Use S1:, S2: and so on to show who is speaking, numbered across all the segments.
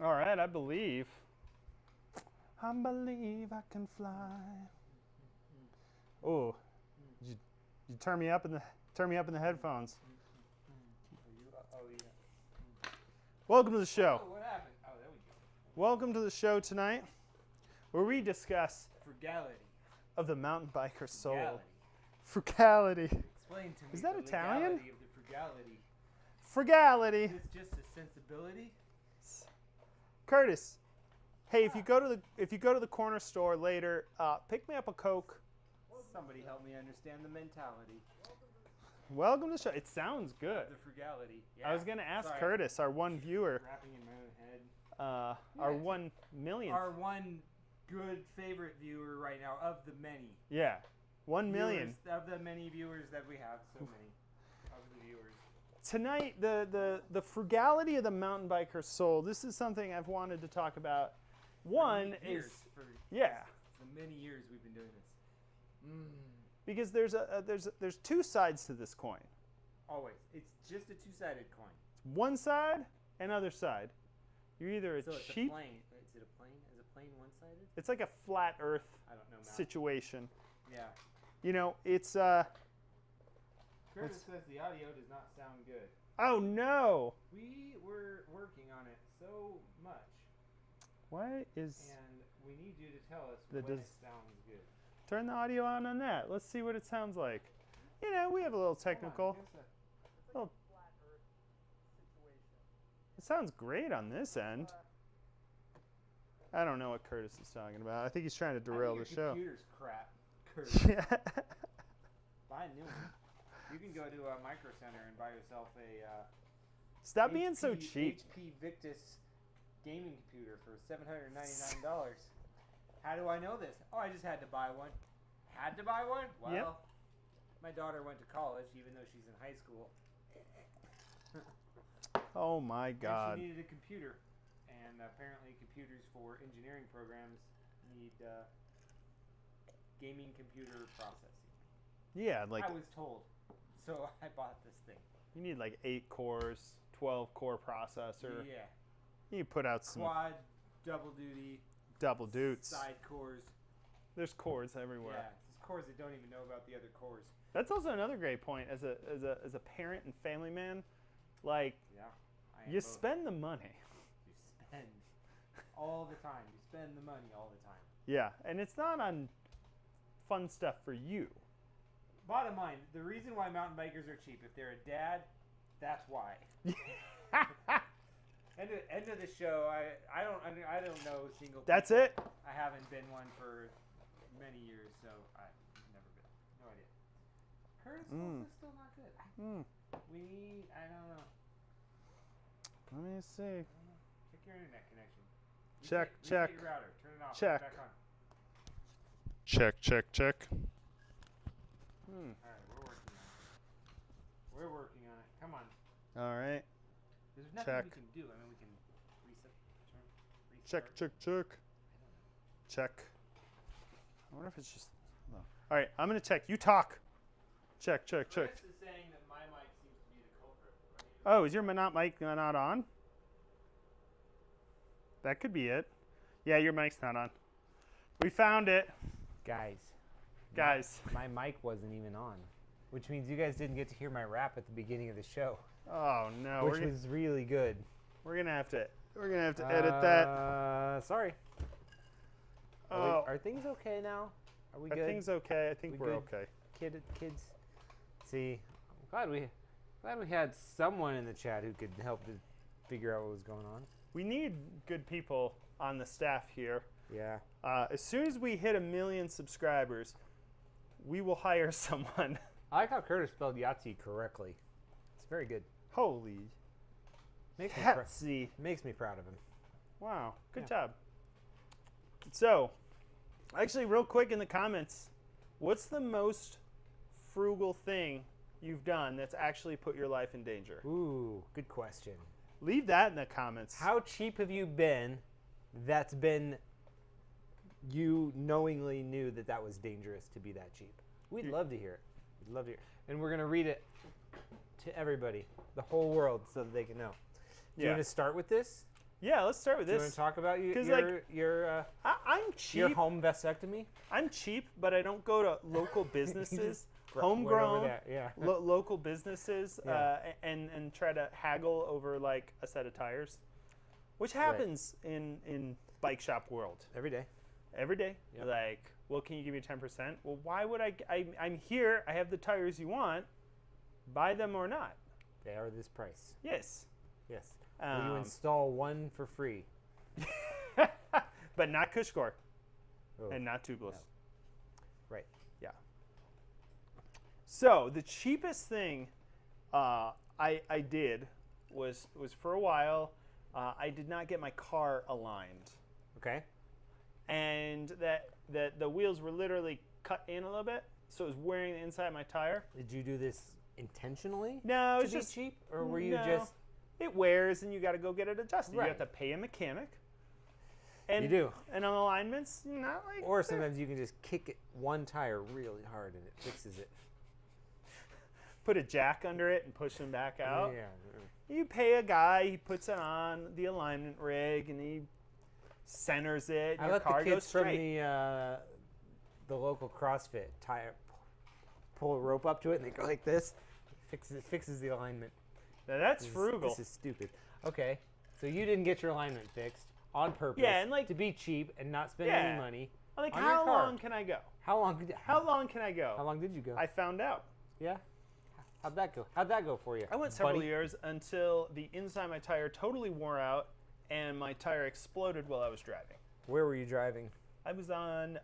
S1: All right, I believe. I believe I can fly. Oh, you turn me up in the headphones.
S2: Oh, yeah.
S1: Welcome to the show.
S2: Oh, what happened? Oh, there we go.
S1: Welcome to the show tonight, where we discuss
S2: Frugality.
S1: of the mountain biker soul.
S2: Frugality.
S1: Frugality.
S2: Explain to me
S1: Is that
S2: the
S1: Italian?
S2: legality of the frugality.
S1: Frugality.
S2: Is this just a sensibility?
S1: Curtis, hey, if you go to the corner store later, pick me up a Coke.
S2: Somebody help me understand the mentality
S1: Welcome to the show. It sounds
S2: of
S1: good.
S2: the frugality. Yeah.
S1: I was gonna ask
S2: Sorry.
S1: Curtis, our one viewer,
S2: Wrapping in my own head.
S1: our 1 millionth.
S2: Our one good favorite viewer right now of the many.
S1: Yeah, 1 million.
S2: Viewers, of the many viewers that we have, so many of the viewers.
S1: Tonight, the frugality of the mountain biker soul. This is something I've wanted to talk about. One
S2: years,
S1: is
S2: for
S1: yeah,
S2: the many years we've been doing this.
S1: because there's two sides to this coin.
S2: Always, it's just a two-sided coin.
S1: One side and other side. You're either a
S2: So it's
S1: cheap.
S2: a plane. Is it a plane? Is a plane one-sided?
S1: It's like a flat Earth
S2: I don't know. Math.
S1: situation.
S2: Yeah.
S1: You know, it's
S2: Curtis says the audio does not sound good.
S1: Oh no!
S2: We were working on it so much,
S1: Why is
S2: and we need you to tell us
S1: That
S2: when it
S1: does-
S2: sounds good.
S1: turn the audio on that? Let's see what it sounds like. You know, we have a little technical.
S2: Hold on, give us
S1: Little, it sounds great on this end. I don't know what Curtis is talking about. I think he's trying to
S2: I
S1: derail
S2: think
S1: the
S2: your
S1: show.
S2: computer's crap, Curtis. Buy a new one. You can go to a Micro Center and buy yourself a
S1: Stop being so cheap.
S2: HP Victus gaming computer for $799. How do I know this? Oh, I just had to buy one. Had to buy one? Well,
S1: Yep.
S2: my daughter went to college, even though she's in high school.
S1: Oh my
S2: And
S1: God.
S2: she needed a computer. And apparently computers for engineering programs need gaming computer processing.
S1: Yeah, like
S2: I was told. So I bought this thing.
S1: you need like 8 cores, 12 core processor.
S2: Yeah.
S1: You put out some
S2: Quad, double duty,
S1: double dutes.
S2: side cores.
S1: There's cores everywhere.
S2: Yeah, there's cores that don't even know about the other cores.
S1: That's also another great point as a parent and family man. Like
S2: Yeah. I am
S1: you
S2: both.
S1: spend the money.
S2: You spend all the time. You spend the money all the time.
S1: Yeah, and it's not on fun stuff for you.
S2: Bottom line, the reason why mountain bikers are cheap, if they're a dad, that's why. End of the show. I don't know a single.
S1: That's
S2: people.
S1: it.
S2: I haven't been one for many years, so I've never been. No idea. Curtis is still not good. We need. I don't know.
S1: Let me see.
S2: I don't know. Check your internet connection.
S1: Check.
S2: Reset your router. Turn it off.
S1: Check.
S2: Turn it back on.
S1: Check.
S2: All right, we're working on it. We're working on it. Come on.
S1: All right.
S2: There's nothing
S1: Check.
S2: we can do. I mean, we can reset. Restart.
S1: Check. Check. I wonder if it's just. No. All right, I'm gonna check. You talk. Check.
S2: Chris is saying that my mic seems to be the culprit.
S1: Oh, is your mic not on? That could be it. Yeah, your mic's not on. We found it,
S2: Guys,
S1: guys.
S2: my mic wasn't even on, which means you guys didn't get to hear my rap at the beginning of the show,
S1: Oh no,
S2: which was really good.
S1: we're gonna have to edit that.
S2: Sorry.
S1: Oh,
S2: Are things okay now? Are we
S1: are
S2: good?
S1: things okay? I think
S2: We
S1: we're
S2: good?
S1: okay.
S2: Kids. See, I'm glad we had someone in the chat who could help to figure out what was going on.
S1: We need good people on the staff here.
S2: Yeah.
S1: As soon as we hit 1 million subscribers, we will hire someone.
S2: I like how Curtis spelled Yahtzee correctly. It's very good.
S1: Holy
S2: Makes me,
S1: Yahtzee.
S2: makes me proud of him.
S1: Wow, good
S2: Yeah.
S1: job. So, actually, real quick in the comments, what's the most frugal thing you've done that's actually put your life in danger?
S2: Ooh, good question.
S1: Leave that in the comments.
S2: How cheap have you been that's been you knowingly knew that that was dangerous to be that cheap? We'd love to hear it. We'd love to hear it. And we're going to read it to everybody, the whole world, so that they can know. Do you
S1: Yeah.
S2: want to start with this?
S1: Yeah, let's start with
S2: Do you want
S1: this.
S2: to talk about
S1: 'Cause, I'm cheap.
S2: your home vasectomy?
S1: I'm cheap, but I don't go to local businesses,
S2: Went over
S1: homegrown
S2: that, yeah.
S1: local businesses,
S2: Yeah.
S1: and try to haggle over like a set of tires, which happens in bike shop world
S2: Every day.
S1: every day.
S2: Yep.
S1: Like, well, can you give me 10%? Well, why would I'm here. I have the tires you want. Buy them or not.
S2: They are this price.
S1: Yes.
S2: Yes. Will you
S1: Um,
S2: install one for free?
S1: but not Cushcore
S2: Oh,
S1: and not tubeless.
S2: no. Right.
S1: So the cheapest thing I did was for a while I did not get my car aligned,
S2: Okay.
S1: and that the wheels were literally cut in a little bit, so it was wearing the inside of my tire.
S2: Did you do this intentionally?
S1: No,
S2: To
S1: it's
S2: be
S1: just
S2: cheap, or were you
S1: no.
S2: just?
S1: It wears, and you got to go get it adjusted. You
S2: Right.
S1: have to pay a mechanic. And,
S2: You do.
S1: And on alignments, not like.
S2: Or sometimes you can just kick it one tire really hard and it fixes it.
S1: Put a jack under it and push them back out.
S2: Yeah.
S1: You pay a guy, he puts it on the alignment rig, and he centers it. And
S2: I
S1: your
S2: let
S1: car
S2: the
S1: goes
S2: kids from
S1: straight.
S2: the local CrossFit pull a rope up to it and they go like this. Fixes the alignment.
S1: Now that's
S2: This is-
S1: frugal.
S2: This is stupid. Okay, so you didn't get your alignment fixed on purpose.
S1: Yeah, and like-
S2: to be cheap and not spend
S1: Yeah.
S2: any money.
S1: Like,
S2: on your
S1: how
S2: car.
S1: long can I go?
S2: How long?
S1: How long can I go?
S2: How long did you go?
S1: I found out.
S2: Yeah. How'd that go? How'd that go for you?
S1: I went several
S2: buddy?
S1: years until the inside of my tire totally wore out and my tire exploded while I was driving.
S2: Where were you driving?
S1: I was on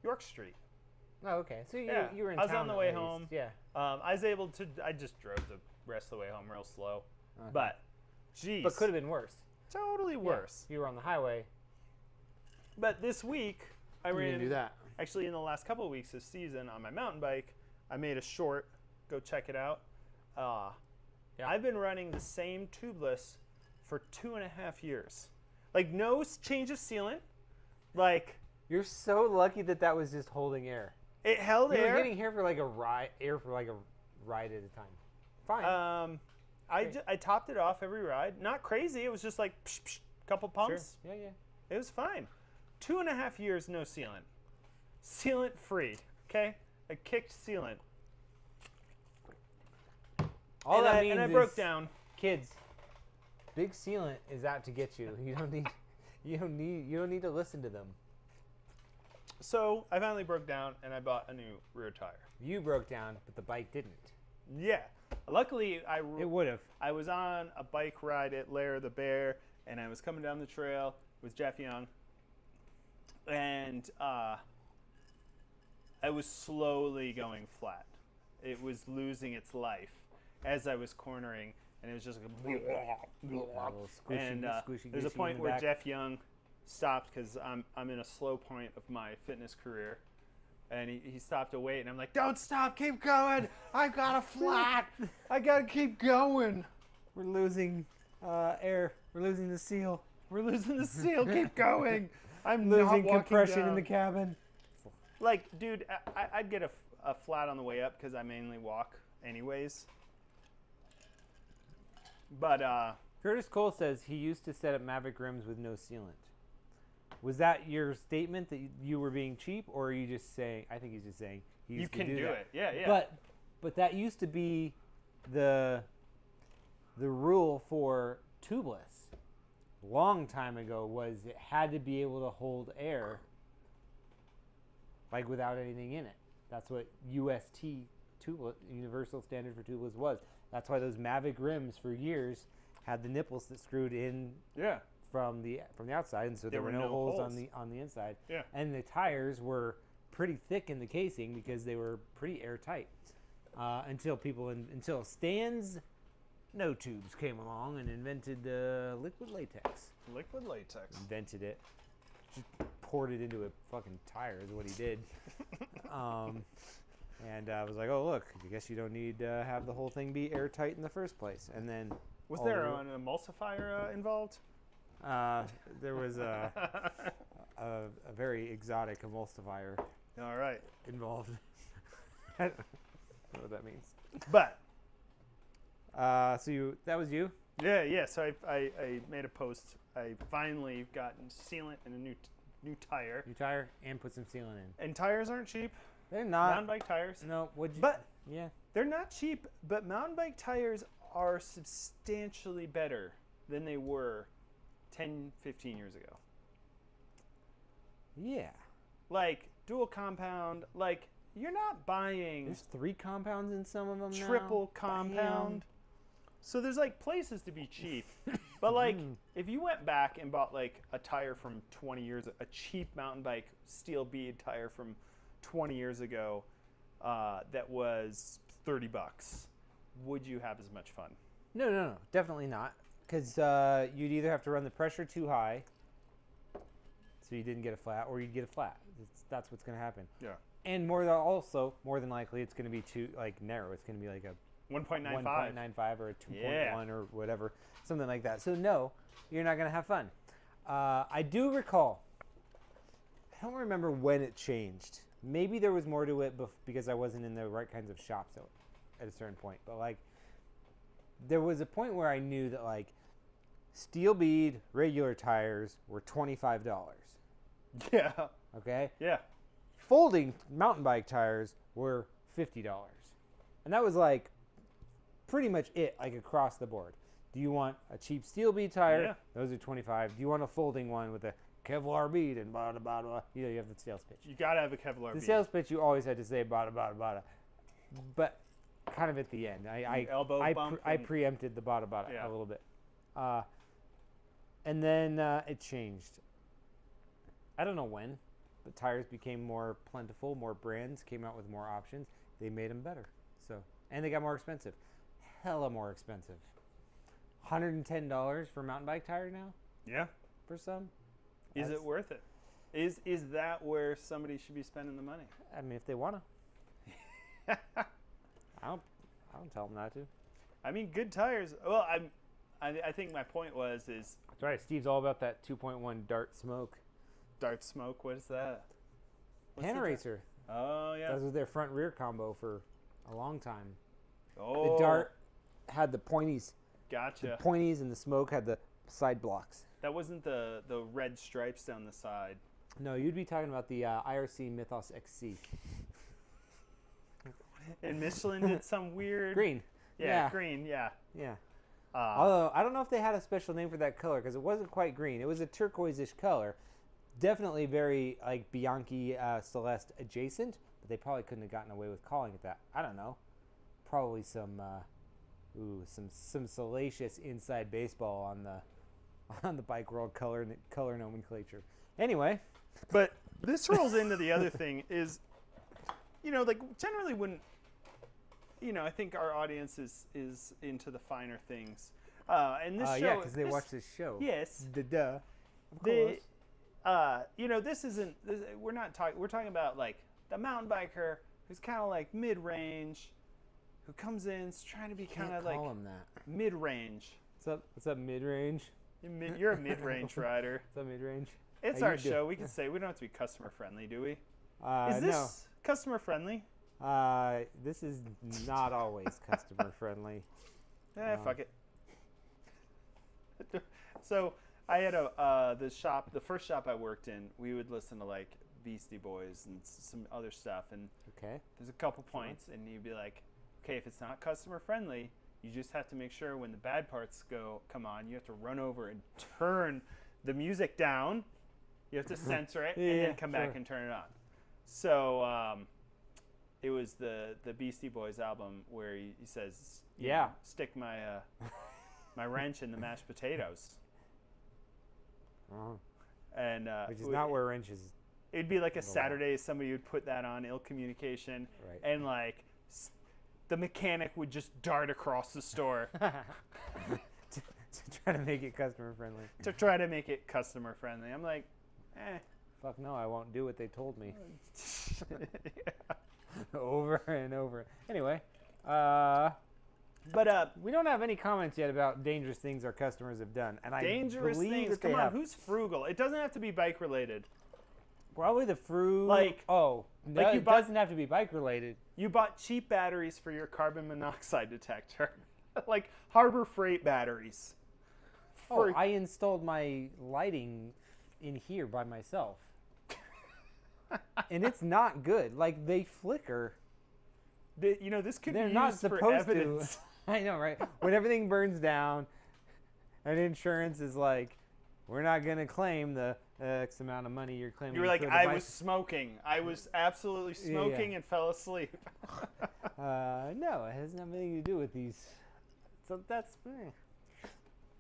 S1: York Street.
S2: Oh, okay. So
S1: Yeah,
S2: you were in
S1: I was
S2: town
S1: on the
S2: at
S1: way
S2: least.
S1: home.
S2: Yeah.
S1: I was able to. I just drove the rest of the way home real slow.
S2: Okay.
S1: But, geez,
S2: But could have been worse.
S1: totally
S2: Yeah.
S1: worse.
S2: You were on the highway.
S1: But this week, I
S2: You
S1: ran.
S2: didn't do that.
S1: Actually, in the last couple of weeks this season on my mountain bike, I made a short. Go check it out.
S2: Yeah.
S1: I've been running the same tubeless for 2.5 years. Like, no change of sealant. Like,
S2: You're so lucky that was just holding air.
S1: it held
S2: You
S1: air.
S2: were getting air for like a ride at a time. Fine.
S1: I topped it off every ride. Not crazy. It was just like psh, psh, couple pumps.
S2: Sure. Yeah.
S1: It was fine. 2.5 years, no sealant. Sealant free. Okay? I kicked sealant.
S2: All
S1: and
S2: that
S1: I,
S2: means
S1: and I
S2: is,
S1: broke down.
S2: kids, big sealant is out to get you. You don't need to listen to them.
S1: So I finally broke down and I bought a new rear tire.
S2: You broke down, but the bike didn't.
S1: Yeah. Luckily,
S2: It would have.
S1: I was on a bike ride at Lair the Bear, and I was coming down the trail with Jeff Young, and I was slowly going flat. It was losing its life as I was cornering, and it was just like and there's a point where Jeff Young stopped because I'm in a slow point of my fitness career. And he stopped to wait, and I'm like, don't stop, keep going. I got a flat. I got to keep going.
S2: We're losing air. We're losing the seal.
S1: We're losing the seal. Keep going. I'm
S2: Losing
S1: not walking
S2: compression
S1: down.
S2: in the cabin.
S1: Like, dude, I'd get a flat on the way up because I mainly walk anyways. But,
S2: Curtis Cole says he used to set up Maverick rims with no sealant. Was that your statement that you were being cheap, or are you just saying? I think he's just saying he used
S1: you
S2: to
S1: can do
S2: that.
S1: it. Yeah.
S2: But that used to be the rule for tubeless. Long time ago was it had to be able to hold air, like without anything in it. That's what UST tubeless, Universal Standard for Tubeless, was. That's why those Mavic rims for years had the nipples that screwed in.
S1: Yeah.
S2: From the outside, and so there were no holes on the inside.
S1: Yeah.
S2: And the tires were pretty thick in the casing because they were pretty airtight. Until Stan's No Tubes came along and invented liquid latex.
S1: Liquid latex.
S2: Invented it. Just poured it into a fucking tire is what he did. And I was like, oh look, I guess you don't need to have the whole thing be airtight in the first place. And then
S1: Was there an emulsifier involved?
S2: There was a very exotic emulsifier
S1: All right.
S2: involved. I don't know what that means.
S1: But
S2: So that was you?
S1: Yeah. So I made a post. I finally gotten sealant and a new tire.
S2: New tire and put some sealant in.
S1: And tires aren't cheap.
S2: They're not.
S1: Mountain bike tires.
S2: No, would you?
S1: But
S2: yeah,
S1: they're not cheap. But mountain bike tires are substantially better than they were 10, 15 years ago.
S2: Yeah.
S1: Like dual compound. Like you're not buying.
S2: There's 3 compounds in some of them now.
S1: Triple compound. So there's like places to be cheap. But like if you went back and bought like a tire from 20 years, a cheap mountain bike steel bead tire from 20 years ago that was $30, would you have as much fun?
S2: No, definitely not. Because you'd either have to run the pressure too high, so you didn't get a flat, or you'd get a flat. That's what's going to happen.
S1: Yeah.
S2: And more than likely, it's going to be too narrow. It's going to be like a
S1: 1.95
S2: or a 2.1 or whatever, something like that. So no, you're not going to have fun. I do recall. I don't remember when it changed. Maybe there was more to it because I wasn't in the right kinds of shops at a certain point. But like, there was a point where I knew that like steel bead regular tires were $25.
S1: Yeah.
S2: Okay.
S1: Yeah.
S2: Folding mountain bike tires were $50, and that was like pretty much it, like across the board. Do you want a cheap steel bead tire?
S1: Yeah.
S2: Those are $25. Do you want a folding one with a Kevlar bead and blah blah blah blah? You know, you have the sales pitch.
S1: You gotta have a Kevlar
S2: The
S1: bead.
S2: sales pitch, you always had to say blah blah blah blah, but kind of at the end, I preempted the blah blah a little bit, and then it changed. I don't know when, but tires became more plentiful. More brands came out with more options. They made them better. So, and they got more expensive. Hella more expensive. $110 for a mountain bike tire now?
S1: Yeah.
S2: For some?
S1: Is it worth it? Is that where somebody should be spending the money?
S2: I mean, if they want to. I don't tell them not to.
S1: I mean, good tires. Well, I think my point is
S2: that's right. Steve's all about that 2.1 Dart Smoke.
S1: Dart Smoke. What is that?
S2: Pan-Racer.
S1: Oh yeah.
S2: That was their front rear combo for a long time.
S1: Oh.
S2: The Dart had the pointies.
S1: Gotcha.
S2: The pointies, and the Smoke had the side blocks.
S1: That wasn't the red stripes down the side.
S2: No, you'd be talking about the IRC Mythos XC.
S1: And Michelin did some weird
S2: green.
S1: Yeah, green. Yeah.
S2: Yeah. Although I don't know if they had a special name for that color because it wasn't quite green. It was a turquoise-ish color. Definitely very like Bianchi Celeste adjacent, but they probably couldn't have gotten away with calling it that. I don't know. Probably some salacious inside baseball on the bike world color nomenclature. Anyway,
S1: but this rolls into the other thing is, like generally when, I think our audience is into the finer things, and this show.
S2: Yeah, because they watch this show.
S1: Yes.
S2: Duh. Of course.
S1: We're talking about like the mountain biker who's kind of like mid-range, who comes in trying to be kind of like
S2: call him that.
S1: Mid-range.
S2: What's up mid-range?
S1: You're a mid-range rider.
S2: What's up mid-range?
S1: It's our show. We can say we don't have to be customer friendly, do we? Is this customer friendly?
S2: This is not always customer friendly.
S1: Fuck it. So I had the first shop I worked in, we would listen to like Beastie Boys and some other stuff, and there's a couple points, and you'd be like, okay, if it's not customer friendly, you just have to make sure when the bad parts come on, you have to run over and turn the music down. You have to censor it and then come back and turn it on. So it was the Beastie Boys album where he says, stick my my wrench in the mashed potatoes. And
S2: which is not where wrench is.
S1: It'd be like a Saturday, somebody would put that on, ill communication, and like the mechanic would just dart across the store
S2: to try to make it customer friendly. I'm like, fuck no, I won't do what they told me. Over and over. Anyway, but we don't have any comments yet about dangerous things our customers have done, and
S1: dangerous
S2: I believe
S1: things.
S2: that
S1: Come on,
S2: have.
S1: Who's frugal? It doesn't have to be bike related.
S2: Probably the fruit. Doesn't have to be bike related.
S1: You bought cheap batteries for your carbon monoxide detector. Like Harbor Freight batteries.
S2: Oh, I installed my lighting in here by myself. And it's not good. Like, they flicker.
S1: This could
S2: They're
S1: be
S2: not
S1: used for
S2: supposed
S1: evidence.
S2: to. I know, right? When everything burns down, and insurance is like, we're not going to claim the X amount of money you're claiming.
S1: You were like,
S2: for the
S1: I was smoking. I was absolutely smoking and fell asleep.
S2: No, it has nothing to do with these. So that's...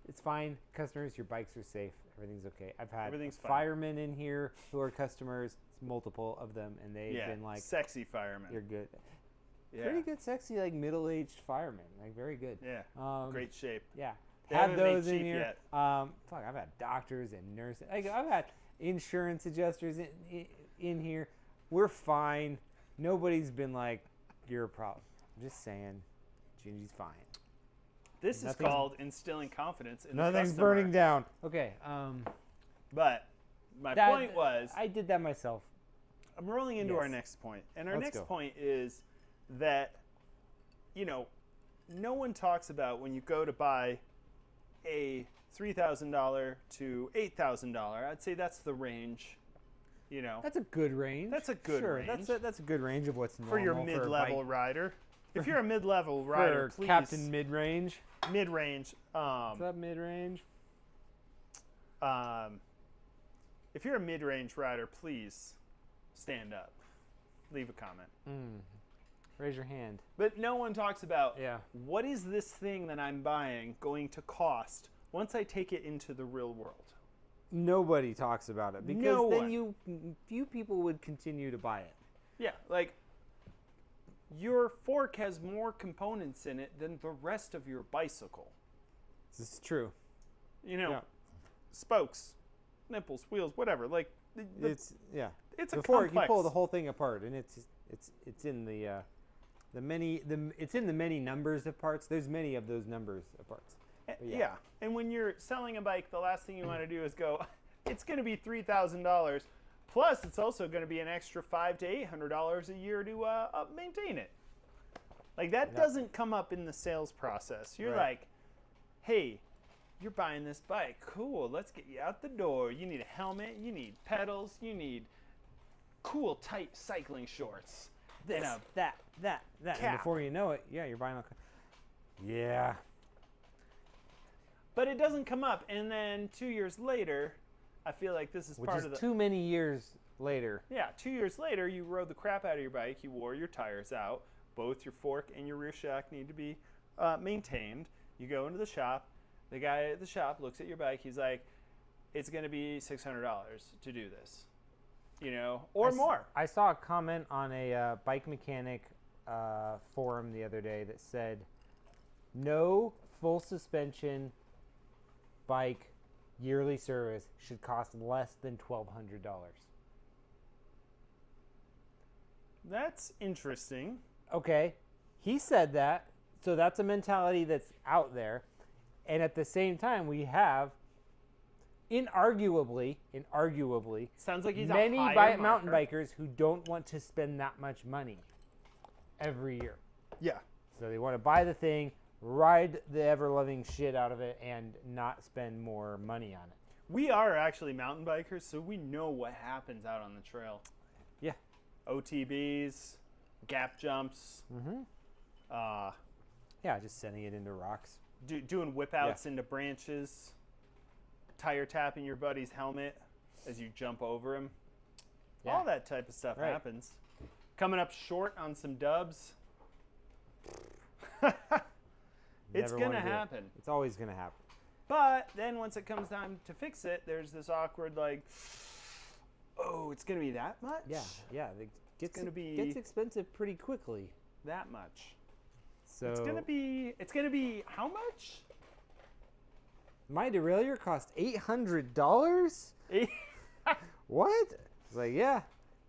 S2: It's fine. Customers, your bikes are safe. Everything's okay. I've had firemen in here who are customers, multiple of them, and they've been like...
S1: sexy firemen.
S2: You're good.
S1: Yeah.
S2: Pretty good, sexy, like middle-aged firemen. Like, very good.
S1: Yeah. Great shape.
S2: Yeah.
S1: They
S2: Have
S1: haven't made
S2: those in
S1: chief
S2: here.
S1: yet.
S2: I've had doctors and nurses. I've had insurance adjusters in here. We're fine. Nobody's been like, you're a problem. I'm just saying, Gingy's fine.
S1: This is called instilling confidence in the
S2: Nothing's
S1: customer.
S2: burning down. Okay.
S1: But my point was...
S2: I did that myself.
S1: I'm rolling into our next point. And our next point is that, no one talks about when you go to buy a $3,000 to $8,000. I'd say that's the range.
S2: That's a good range.
S1: That's a good range.
S2: That's a good range of what's normal
S1: for your mid-level rider. If you're a mid-level rider, please.
S2: Captain mid-range.
S1: Mid-range.
S2: What's up, mid-range?
S1: If you're a mid-range rider, please stand up. Leave a comment.
S2: Raise your hand.
S1: But no one talks about what is this thing that I'm buying going to cost once I take it into the real world.
S2: Nobody talks about it because then few people would continue to buy it.
S1: Yeah, like your fork has more components in it than the rest of your bicycle.
S2: This is true.
S1: Spokes, nipples, wheels, whatever. Like
S2: it's
S1: a
S2: fork.
S1: complex.
S2: You pull the whole thing apart, and it's in the many numbers of parts. There's many of those numbers of parts.
S1: Yeah, and when you're selling a bike, the last thing you want to do is go, it's going to be $3,000, plus it's also going to be an extra $500 to $800 a year to maintain it. Like that doesn't come up in the sales process. You're like, hey, you're buying this bike, cool. Let's get you out the door. You need a helmet. You need pedals. You need cool, tight cycling shorts.
S2: This, that. And before you know it, you're buying a... Yeah.
S1: But it doesn't come up. And then 2 years later, I feel like this is part of the...
S2: too many years later.
S1: Yeah, 2 years later, you rode the crap out of your bike. You wore your tires out. Both your fork and your rear shock need to be maintained. You go into the shop. The guy at the shop looks at your bike. He's like, it's going to be $600 to do this. Or more.
S2: I saw a comment on a bike mechanic forum the other day that said, no full suspension bike yearly service should cost less than $1,200.
S1: That's interesting.
S2: Okay. He said that, so that's a mentality that's out there. And at the same time, we have inarguably,
S1: sounds like he's
S2: many
S1: a higher
S2: mountain bikers who don't want to spend that much money every year.
S1: Yeah.
S2: So they want to buy the thing, ride the ever-loving shit out of it, and not spend more money on it.
S1: We are actually mountain bikers, so we know what happens out on the trail.
S2: Yeah.
S1: OTBs, gap jumps.
S2: Just sending it into rocks.
S1: Doing whip outs into branches. Tire tapping your buddy's helmet as you jump over him. Yeah. All that type of stuff happens. Coming up short on some dubs. It's going to happen.
S2: It's always going to happen.
S1: But then once it comes time to fix it, there's this awkward oh, it's going to be that much?
S2: Yeah. It gets expensive pretty quickly.
S1: That much.
S2: So
S1: it's going to be how much?
S2: My derailleur cost $800? What? It's like,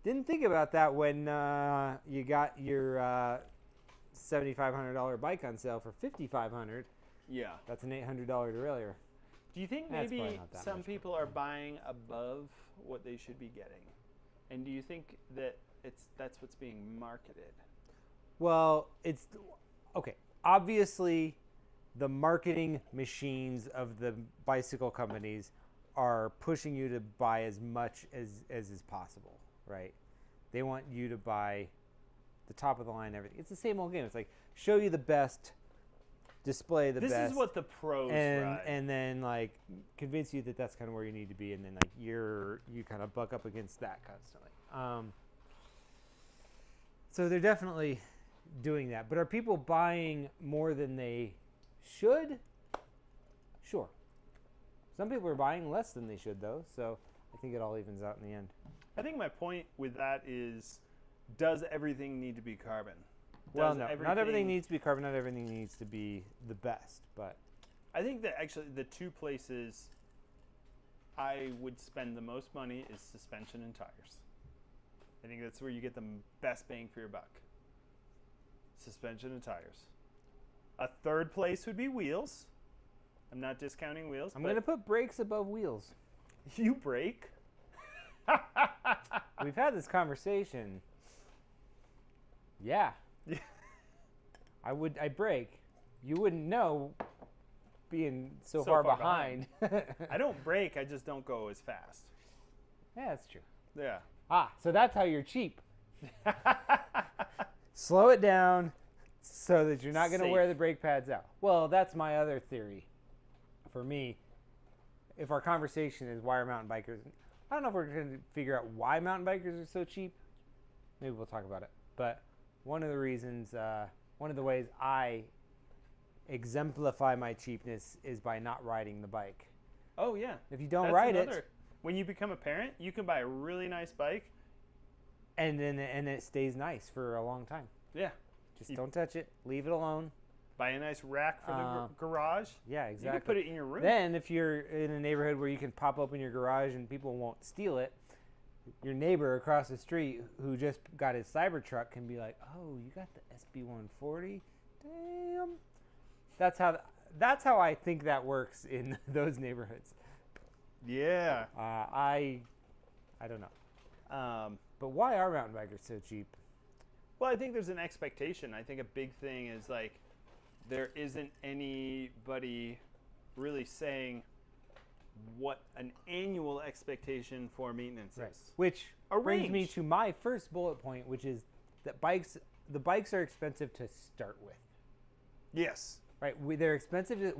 S2: didn't think about that when you got your $7,500 bike on sale for $5,500.
S1: Yeah. That's
S2: an $800 derailleur.
S1: Do you think maybe some people are buying above what they should be getting? And do you think that that's what's being marketed?
S2: Well, it's okay. Obviously, the marketing machines of the bicycle companies are pushing you to buy as much as is possible, right? They want you to buy the top of the line, everything. It's the same old game. It's like, show you the best, display the best.
S1: This is what the pros ride.
S2: And then like convince you that that's kind of where you need to be, and then like you kind of buck up against that constantly. So they're definitely doing that. But are people buying more than they should? Sure. Some people are buying less than they should, though. So I think it all evens out in the end.
S1: I think my point with that is, does everything need to be carbon?
S2: Well, no, not everything needs to be carbon. Not everything needs to be the best, but
S1: I think that actually the two places I would spend the most money is suspension and tires. I think that's where you get the best bang for your buck. Suspension and tires. A third place would be wheels. I'm not discounting wheels.
S2: I'm going to put brakes above wheels.
S1: You brake?
S2: We've had this conversation. Yeah. I brake. You wouldn't know being so far behind.
S1: I don't brake, I just don't go as fast.
S2: Yeah, that's true.
S1: Yeah.
S2: So that's how you're cheap. Slow it down so that you're not going to wear the brake pads out. Well, that's my other theory. For me, if our conversation is why are mountain bikers, I don't know if we're going to figure out why mountain bikers are so cheap. Maybe we'll talk about it. But one of the reasons, one of the ways I exemplify my cheapness is by not riding the bike.
S1: Oh, yeah.
S2: If you don't ride it.
S1: When you become a parent, you can buy a really nice bike.
S2: And it stays nice for a long time.
S1: Yeah.
S2: Just don't touch it. Leave it alone.
S1: Buy a nice rack for the garage.
S2: Yeah, exactly.
S1: You can put it in your room.
S2: Then if you're in a neighborhood where you can pop open your garage and people won't steal it, your neighbor across the street who just got his Cybertruck can be like, "Oh, you got the SB140? Damn." That's how I think that works in those neighborhoods.
S1: Yeah.
S2: I don't know. But why are mountain bikers so cheap?
S1: Well, I think there's an expectation. I think a big thing is like there isn't anybody really saying what an annual expectation for maintenance is.
S2: Which brings me to my first bullet point, which is that the bikes are expensive to start with.
S1: Yes.
S2: Right. They're expensive.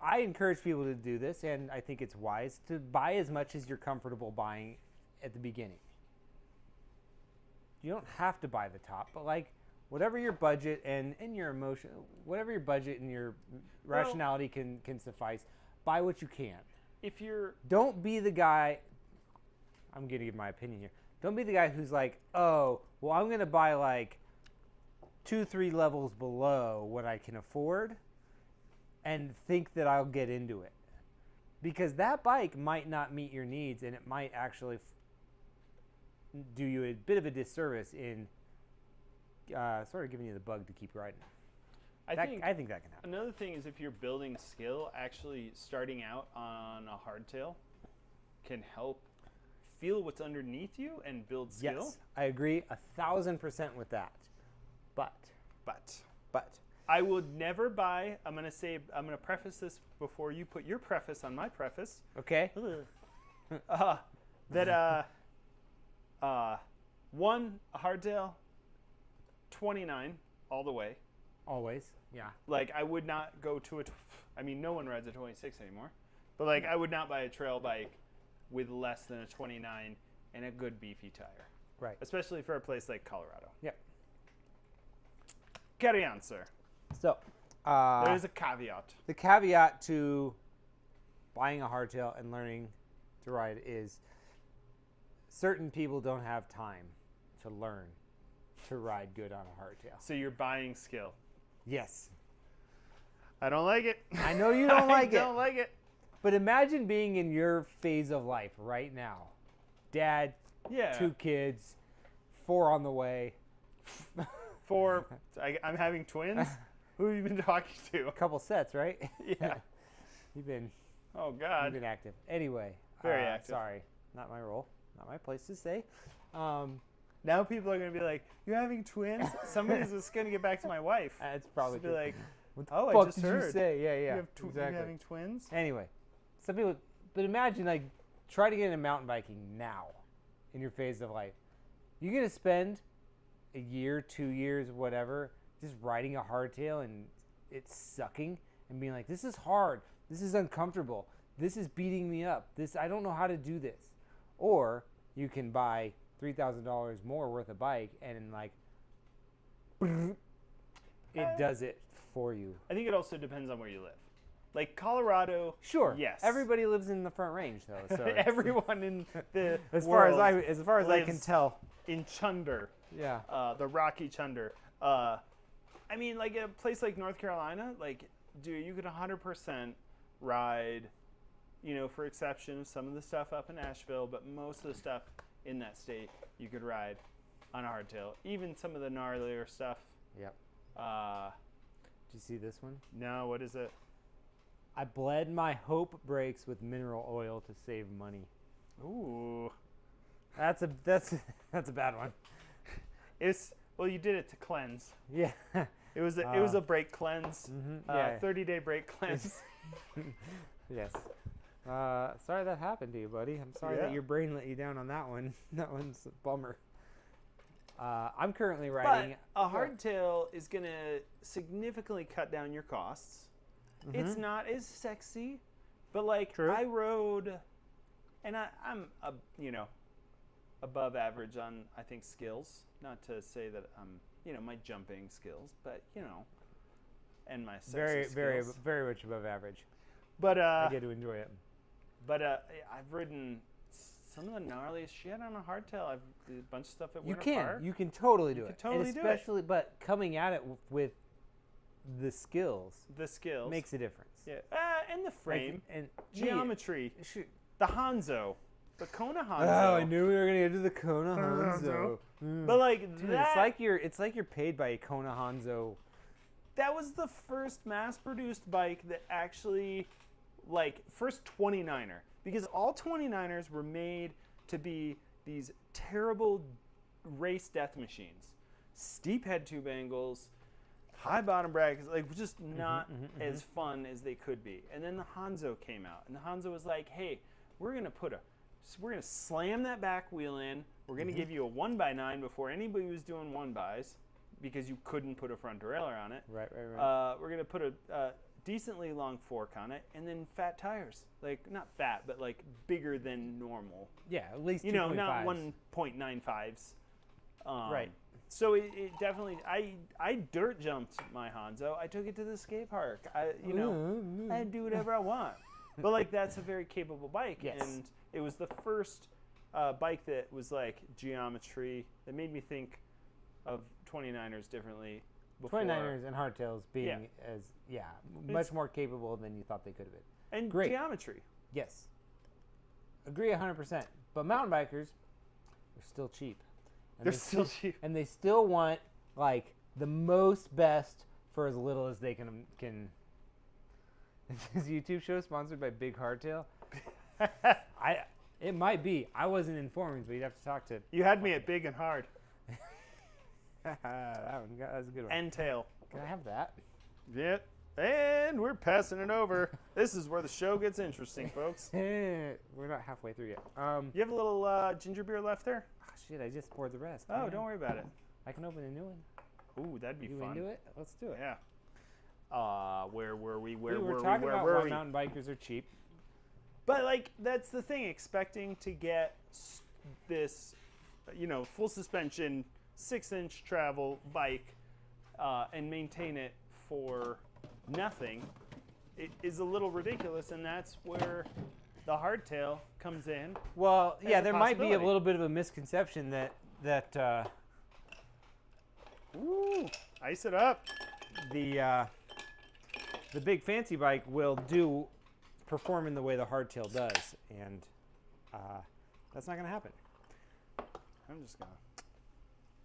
S2: I encourage people to do this, and I think it's wise to buy as much as you're comfortable buying at the beginning. You don't have to buy the top, but like whatever your budget and your emotion, whatever your budget and your rationality can suffice, buy what you can. Don't be the guy, I'm going to give my opinion here. Don't be the guy who's like, "Oh, well, I'm going to buy like 2-3 levels below what I can afford and think that I'll get into it." Because that bike might not meet your needs, and it might actually do you a bit of a disservice in sort of giving you the bug to keep riding. I think that can happen.
S1: Another thing is if you're building skill, actually starting out on a hardtail can help feel what's underneath you and build skill.
S2: Yes, I agree 1,000% with that. But
S1: I would never buy. I'm gonna preface this before you put your preface on my preface.
S2: Okay.
S1: One hardtail, 29 all the way.
S2: Always, yeah.
S1: Like I would not go to no one rides a 26 anymore, but like I would not buy a trail bike with less than a 29 and a good beefy tire.
S2: Right.
S1: Especially for a place like Colorado.
S2: Yep.
S1: Carry on, sir.
S2: So,
S1: there is a caveat.
S2: The caveat to buying a hardtail and learning to ride is certain people don't have time to learn to ride good on a hardtail.
S1: So you're buying skill.
S2: Yes.
S1: I don't like it.
S2: I know you don't like it.
S1: I don't like it.
S2: But imagine being in your phase of life right now. Dad, 2 kids, 4 on the way.
S1: 4. I'm having twins. Who have you been talking to?
S2: A couple sets, right?
S1: Yeah.
S2: You've been.
S1: Oh God.
S2: You've been active. Anyway.
S1: Very active.
S2: Sorry, not my role, not my place to say.
S1: Now people are gonna be like, "You're having twins." Somebody's just gonna get back to my wife.
S2: It's probably
S1: be like,
S2: What the
S1: Oh, I
S2: fuck
S1: just
S2: did
S1: heard.
S2: you say? Yeah,
S1: You have
S2: exactly.
S1: You're having twins?
S2: Anyway, some people, but imagine like try to get into mountain biking now, in your phase of life. You're gonna spend a year, 2 years, whatever, just riding a hardtail and it's sucking and being like, this is hard, this is uncomfortable, this is beating me up, this I don't know how to do this. Or you can buy $3,000 more worth of bike and like it does it for you.
S1: I think it also depends on where you live. Like Colorado,
S2: Sure.
S1: yes.
S2: Everybody lives in the Front Range though. So
S1: Everyone in the
S2: as far as
S1: world
S2: I can
S1: lives
S2: tell.
S1: in Chunder,
S2: Yeah.
S1: the Rocky Chunder. I mean, like a place like North Carolina, like, dude, you could 100% ride, you know, for exception of some of the stuff up in Asheville, but most of the stuff in that state you could ride on a hardtail. Even some of the gnarlier stuff.
S2: Yep. Did you see this one?
S1: No, what is it?
S2: I bled my hope brakes with mineral oil to save money.
S1: Ooh.
S2: That's a bad one.
S1: Well, you did it to cleanse.
S2: Yeah.
S1: It was a brake cleanse.
S2: Yeah.
S1: 30-day brake cleanse.
S2: Yes. Sorry that happened to you, buddy. I'm sorry that your brain let you down on that one. That one's a bummer. I'm currently riding.
S1: But a hardtail is going to significantly cut down your costs. Mm-hmm. It's not as sexy, but like
S2: True.
S1: I rode, and I'm above average on I think skills. Not to say that I'm my jumping skills, but and my sexy skills.
S2: very much above average.
S1: But
S2: I get to enjoy it.
S1: But I've ridden some of the gnarliest shit on a hardtail. I've did a bunch of stuff at Winter Park.
S2: You can totally do it.
S1: Totally do it.
S2: Especially, but coming at it with the skills. Makes a difference.
S1: Yeah. And the frame.
S2: And
S1: geometry. The Hanzo. The Kona Hanzo.
S2: Oh, I knew we were gonna get to the Kona Hanzo.
S1: But like
S2: dude,
S1: that,
S2: it's like you're paid by a Kona Hanzo.
S1: That was the first mass-produced bike that actually, like, first 29er. Because all 29ers were made to be these terrible race death machines. Steep head tube angles, high bottom brackets, like just not as fun as they could be. And then the Hanzo came out, and the Hanzo was like, "Hey, we're gonna slam that back wheel in. We're gonna give you a 1x9 before anybody was doing 1xs, because you couldn't put a front derailleur on it.
S2: Right.
S1: We're gonna put a decently long fork on it, and then fat tires, like not fat, but like bigger than normal.
S2: Yeah, at least
S1: 2.5s. Not 1.95s.
S2: Right.
S1: So it definitely, I dirt jumped my Hanzo. I took it to the skate park. I do whatever I want. But like that's a very capable bike,
S2: yes.
S1: And it was the first bike that was like geometry that made me think of 29ers differently. Before.
S2: 29ers and hardtails being much more capable than you thought they could have been.
S1: And
S2: great
S1: geometry.
S2: Yes. Agree 100%. But mountain bikers are still cheap. And
S1: They're still cheap.
S2: And they still want like the most best for as little as they can. Is this YouTube show sponsored by Big Hardtail? It might be. I wasn't informed, but you'd have to talk to.
S1: You had me at big and hard.
S2: That's a good one.
S1: And tail.
S2: Can I have that?
S1: Yep. And we're passing it over. This is where the show gets interesting, folks.
S2: We're not halfway through yet.
S1: You have a little ginger beer left there?
S2: Oh, shit, I just poured the rest.
S1: Oh, don't worry about it.
S2: I can open a new one.
S1: Ooh, that'd be fun.
S2: You into it? Let's do it.
S1: Yeah. Where were we?
S2: We were talking about why mountain bikers are cheap.
S1: But, like, that's the thing. Expecting to get this, full suspension, 6-inch travel bike and maintain it for nothing, it is a little ridiculous, and that's where the hardtail comes in.
S2: Well, yeah, there might be a little bit of a misconception that
S1: ooh, ice it up.
S2: The big fancy bike will perform in the way the hardtail does, and that's not going to happen.
S1: I'm just gonna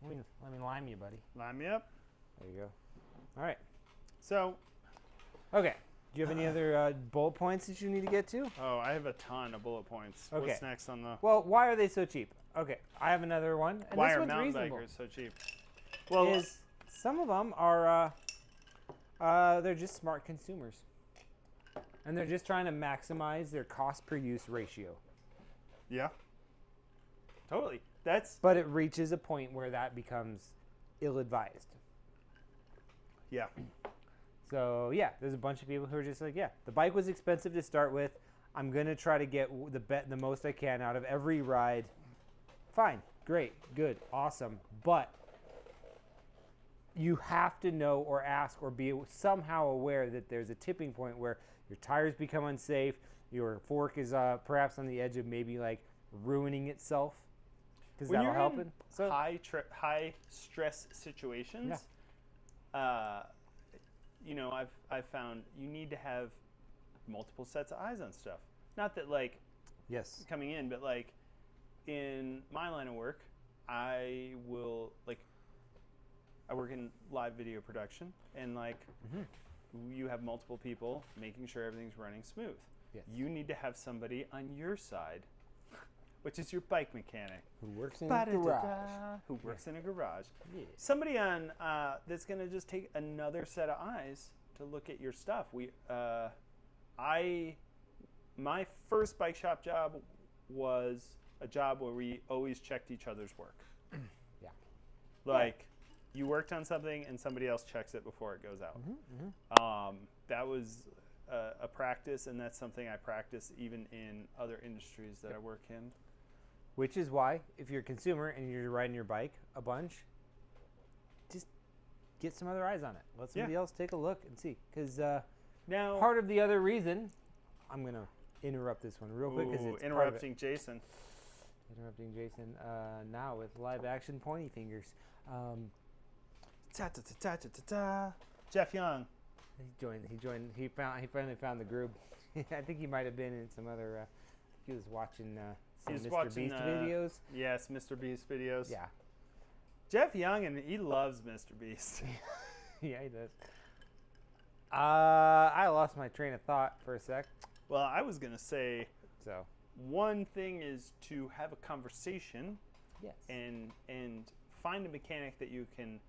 S2: let me lime you, buddy.
S1: Line me up.
S2: There you go. All right.
S1: So,
S2: okay. Do you have any other bullet points that you need to get to?
S1: Oh, I have a ton of bullet points.
S2: Okay.
S1: What's next on the?
S2: Well, why are they so cheap? Okay, I have another one. And
S1: why
S2: this
S1: are
S2: one's
S1: mountain
S2: reasonable.
S1: bikers so cheap? Well,
S2: some of them are They're just smart consumers. And they're just trying to maximize their cost per use ratio.
S1: Yeah. Totally.
S2: But it reaches a point where that becomes ill-advised.
S1: Yeah.
S2: So, yeah, there's a bunch of people who are just like, yeah, the bike was expensive to start with. I'm going to try to get the most I can out of every ride. Fine. Great. Good. Awesome. But you have to know or ask or be somehow aware that there's a tipping point where your tires become unsafe, your fork is perhaps on the edge of maybe like ruining itself, because that'll help it. So
S1: high stress situations, you know, I've found you need to have multiple sets of eyes on stuff. Not that like coming in, but like in my line of work, I work in live video production, and like you have multiple people making sure everything's running smooth.
S2: Yes.
S1: You need to have somebody on your side, which is your bike mechanic,
S2: who works in a garage.
S1: Who works in a garage.
S2: Yeah.
S1: Somebody on that's gonna just take another set of eyes to look at your stuff. My first bike shop job was a job where we always checked each other's work.
S2: Yeah.
S1: Like, you worked on something and somebody else checks it before it goes out. That was a practice, and that's something I practice even in other industries that I work in.
S2: Which is why, if you're a consumer and you're riding your bike a bunch, just get some other eyes on it. Let somebody else take a look and see. Because now, part of the other reason, I'm going to interrupt this one real quick. It's
S1: interrupting Jason.
S2: Interrupting Jason now with live action pointy fingers.
S1: Jeff Young.
S2: He finally found the group. I think he might have been in some other. He was watching some Mr. Beast videos.
S1: Yes, Mr. Beast videos.
S2: Yeah.
S1: Jeff Young, and he loves Mr. Beast.
S2: Yeah, he does. I lost my train of thought for a sec.
S1: Well, I was gonna say. So. One thing is to have a conversation.
S2: Yes.
S1: And find a mechanic that you can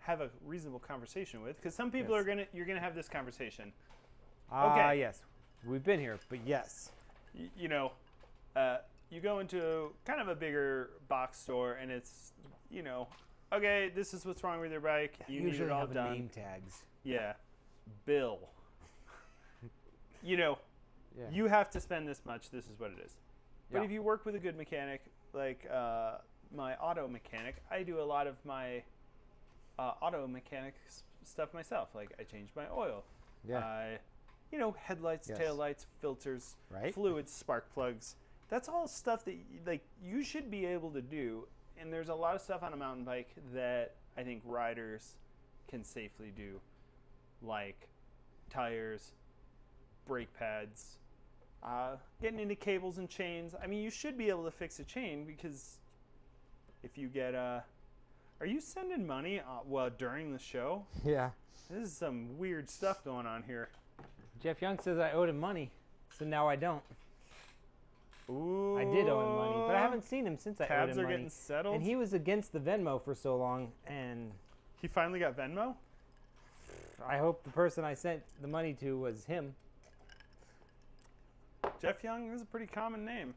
S1: have a reasonable conversation with, because some people you're gonna have this conversation.
S2: Okay. Yes, we've been here, but yes.
S1: You know, you go into kind of a bigger box store, and it's, you know, okay, this is what's wrong with your bike. You need it all done.
S2: Name tags.
S1: Yeah, bill. You know, you have to spend this much. This is what it is. But if you work with a good mechanic, like my auto mechanic, I do a lot of my auto mechanic stuff myself. Like, I change my oil. Yeah. You know, headlights, taillights, filters, fluids, spark plugs. That's all stuff that you should be able to do. And there's a lot of stuff on a mountain bike that I think riders can safely do, like tires, brake pads, getting into cables and chains. I mean, you should be able to fix a chain, because if you get are you sending money during the show?
S2: Yeah.
S1: This is some weird stuff going on here.
S2: Jeff Young says I owed him money, so now I don't.
S1: Ooh.
S2: I did owe him money, but I haven't seen him since I owed him money.
S1: Tabs are getting settled.
S2: And he was against the Venmo for so long, and
S1: he finally got Venmo?
S2: I hope the person I sent the money to was him.
S1: Jeff Young is a pretty common name.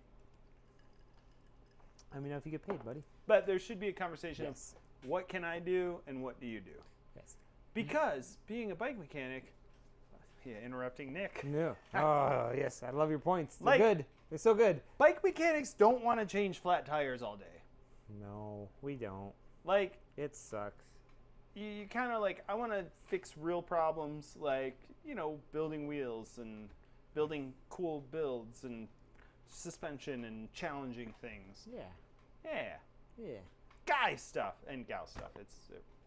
S2: Let me know if you get paid, buddy.
S1: But there should be a conversation of what can I do and what do you do?
S2: Yes.
S1: Because being a bike mechanic, interrupting Nick.
S2: No. Oh, yes. I love your points. They're good. They're so good.
S1: Bike mechanics don't want to change flat tires all day.
S2: No, we don't.
S1: Like,
S2: it sucks.
S1: You kind of like, I want to fix real problems, like, you know, building wheels and building cool builds and suspension and challenging things. Yeah. Guy stuff and gal stuff. It's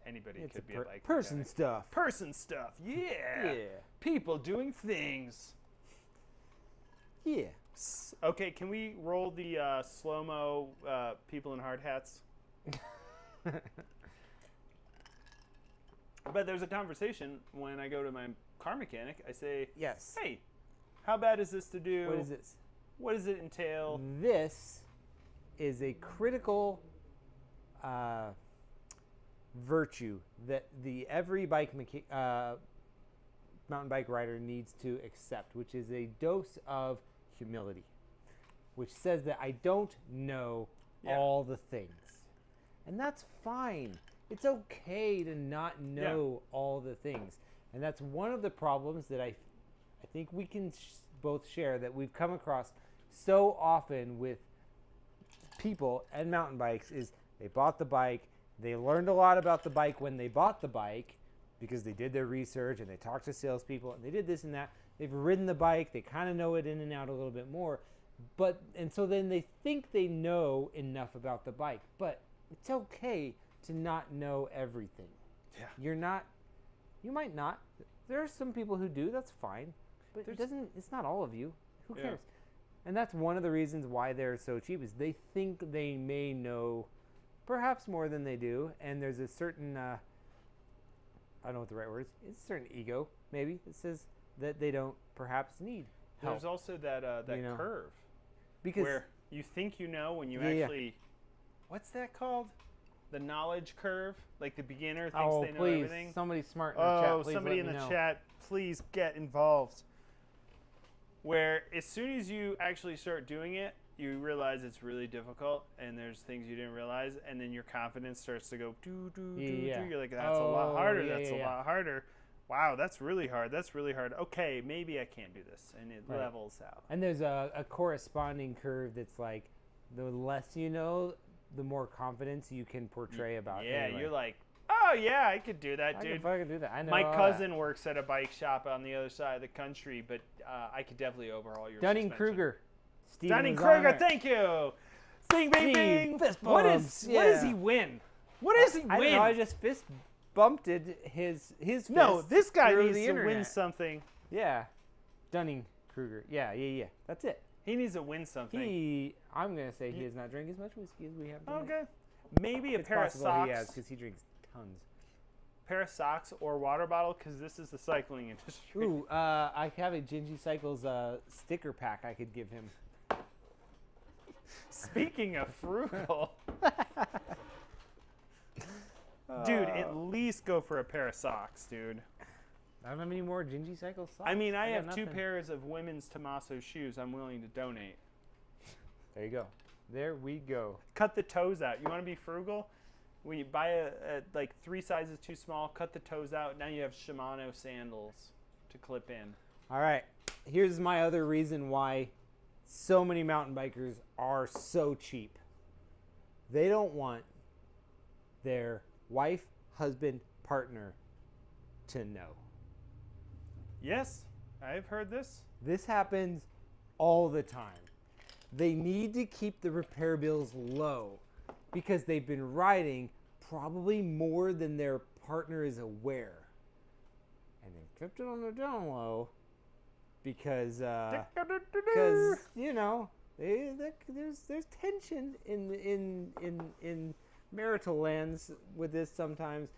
S1: anybody could be a bike
S2: person
S1: mechanic.
S2: stuff.
S1: Person stuff. Yeah. People doing things.
S2: Yeah.
S1: Okay, can we roll the slow-mo people in hard hats? But there's a conversation when I go to my car mechanic. I say,
S2: yes.
S1: Hey, how bad is this to do?
S2: What is this?
S1: What does it entail?
S2: This is a critical virtue that every bike mountain bike rider needs to accept, which is a dose of humility, which says that I don't know all the things. And that's fine. It's okay to not know all the things. And that's one of the problems that I think we can both share, that we've come across so often with people and mountain bikes, is they bought the bike, they learned a lot about the bike when they bought the bike because they did their research and they talked to salespeople and they did this and that. They've ridden the bike, they kind of know it in and out a little bit more, and so then they think they know enough about the bike, but it's okay to not know everything.
S1: Yeah.
S2: You might not. There are some people who do, that's fine, but it's not all of you. Who cares? And that's one of the reasons why they're so cheap, is they think they may know perhaps more than they do, and there's a certain, I don't know what the right word is, it's a certain ego, maybe, that says that they don't perhaps need help.
S1: There's also that curve,
S2: because
S1: where you think you know when you actually, what's that called? The knowledge curve? Like the beginner thinks they know everything?
S2: Somebody smart in the chat, please
S1: somebody in the chat, please get involved. Where as soon as you actually start doing it, you realize it's really difficult, and there's things you didn't realize, and then your confidence starts to go do. You're like, that's a lot harder. That's a lot harder. Wow, that's really hard. That's really hard. Okay, maybe I can't do this, and it levels out.
S2: And there's a corresponding curve that's like, the less you know, the more confidence you can portray about it.
S1: Yeah, you're like, oh yeah, I could do that, dude.
S2: I can fucking do that. I know.
S1: My cousin works at a bike shop on the other side of the country, but I could definitely overhaul your
S2: Dunning-Kruger.
S1: Dunning-Kruger, thank you. Bing, bing, bing.
S2: Fist
S1: What
S2: bumps.
S1: does he win? What does he win?
S2: I don't know, I just fist bumped his fist.
S1: No, this guy
S2: through
S1: needs
S2: the
S1: to
S2: internet.
S1: win something.
S2: Yeah. Dunning-Kruger. Yeah. That's it.
S1: He needs to win something.
S2: I'm going to say he has not drank as much whiskey as we have tonight.
S1: Okay. Maybe a
S2: It's
S1: pair of
S2: possible
S1: socks.
S2: he has, because he drinks tons.
S1: Pair of socks or water bottle, because this is the cycling industry.
S2: Ooh, I have a Gingy Cycles sticker pack I could give him.
S1: Speaking of frugal. Dude, at least go for a pair of socks, dude.
S2: I don't have any more Gingy Cycles socks.
S1: I mean, I
S2: got
S1: have 2
S2: nothing.
S1: pairs of women's Tommaso shoes I'm willing to donate.
S2: There you go. There we go.
S1: Cut the toes out. You want to be frugal? When you buy a like 3 sizes too small, cut the toes out. Now you have Shimano sandals to clip in.
S2: All right. Here's my other reason why so many mountain bikers are so cheap. They don't want their wife, husband, partner to know.
S1: Yes, I've heard this.
S2: This happens all the time. They need to keep the repair bills low because they've been riding probably more than their partner is aware. And they've kept it on the down low because you know, there's tension in marital lands with this sometimes.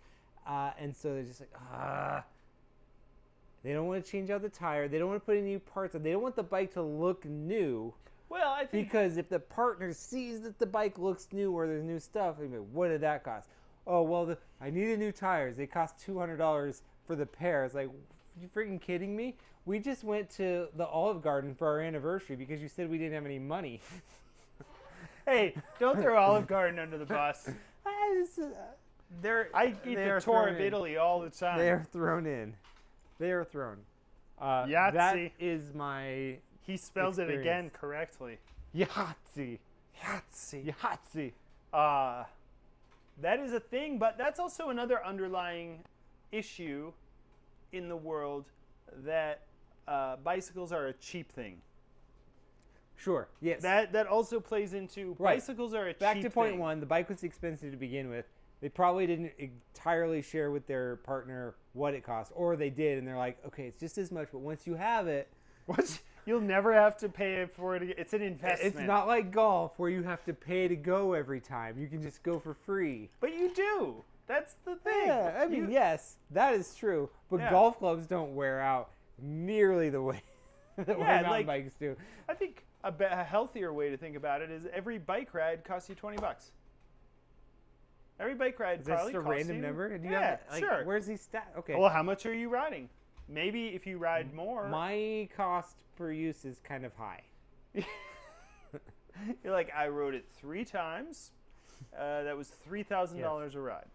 S2: And so they're just like, they don't want to change out the tire. They don't want to put any new parts on. They don't want the bike to look new.
S1: Well, I think
S2: Because if the partner sees that the bike looks new or there's new stuff, they're like, what did that cost? Oh, well, I needed new tires. They cost $200 for the pair. It's like, you freaking kidding me? We just went to the Olive Garden for our anniversary because you said we didn't have any money.
S1: hey, don't throw Olive Garden under the bus. I eat the tour of Italy all the time.
S2: They are thrown in. They are thrown.
S1: Yahtzee.
S2: That is my...
S1: He spells it again correctly.
S2: Yahtzee.
S1: Yahtzee.
S2: Yahtzee.
S1: That is a thing, but that's also another underlying issue in the world, that bicycles are a cheap thing.
S2: Sure, yes.
S1: That also plays into bicycles are a cheap thing.
S2: Back to point one, the bike was expensive to begin with. They probably didn't entirely share with their partner what it cost, or they did, and they're like, okay, it's just as much, but once you have it...
S1: You'll never have to pay for it. It's an investment.
S2: It's not like golf where you have to pay to go every time. You can just go for free.
S1: But you do. That's the thing.
S2: Yeah, I mean, yes, that is true. But golf clubs don't wear out nearly the way that mountain bikes do.
S1: I think a healthier way to think about it is every bike ride costs you $20. Every bike ride probably costs you...
S2: Is that just a random number?
S1: Yeah, sure.
S2: Where's these stats? Okay.
S1: Well, how much are you riding? Maybe if you ride more.
S2: My cost per use is kind of high.
S1: You're like, I rode it 3 times. That was $3,000 a ride.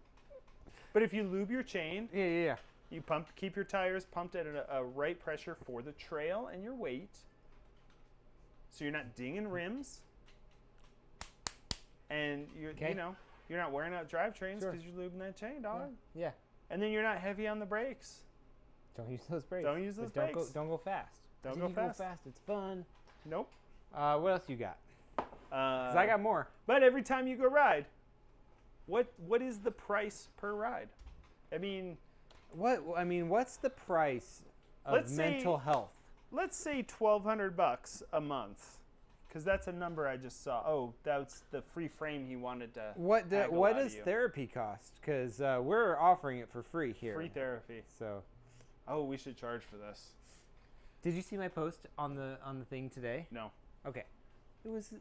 S1: But if you lube your chain,
S2: Yeah.
S1: you keep your tires pumped at a right pressure for the trail and your weight, so you're not dinging rims, and you're not wearing out drivetrains because you're lubing that chain, dog.
S2: Yeah.
S1: And then you're not heavy on the brakes.
S2: Don't use those brakes.
S1: Don't use those brakes.
S2: Don't go fast.
S1: Don't go fast.
S2: It's fun.
S1: Nope.
S2: What else you got? 'Cause I got more.
S1: But every time you go ride, what is the price per ride? I mean,
S2: what's the price of mental health?
S1: Let's say $1,200 a month, because that's a number I just saw. Oh, that's the free frame he wanted to.
S2: What does therapy cost? Because we're offering it for free here.
S1: Free therapy.
S2: So.
S1: Oh, we should charge for this.
S2: Did you see my post on the thing today?
S1: No.
S2: Okay. It was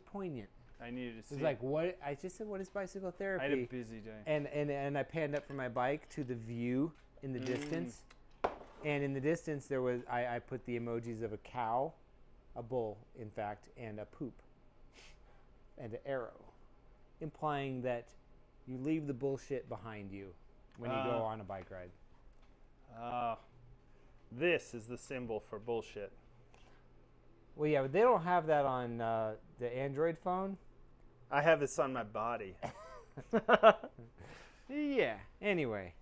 S2: poignant.
S1: I needed to see.
S2: It was like, what? I just said, what is bicycle therapy?
S1: I had a busy day.
S2: And I panned up from my bike to the view in the distance, and in the distance there was I put the emojis of a cow, a bull, in fact, and a poop, and an arrow, implying that you leave the bullshit behind you when you go on a bike ride.
S1: This is the symbol for bullshit.
S2: Well, yeah, but they don't have that on the Android phone.
S1: I have this on my body.
S2: Yeah. Anyway,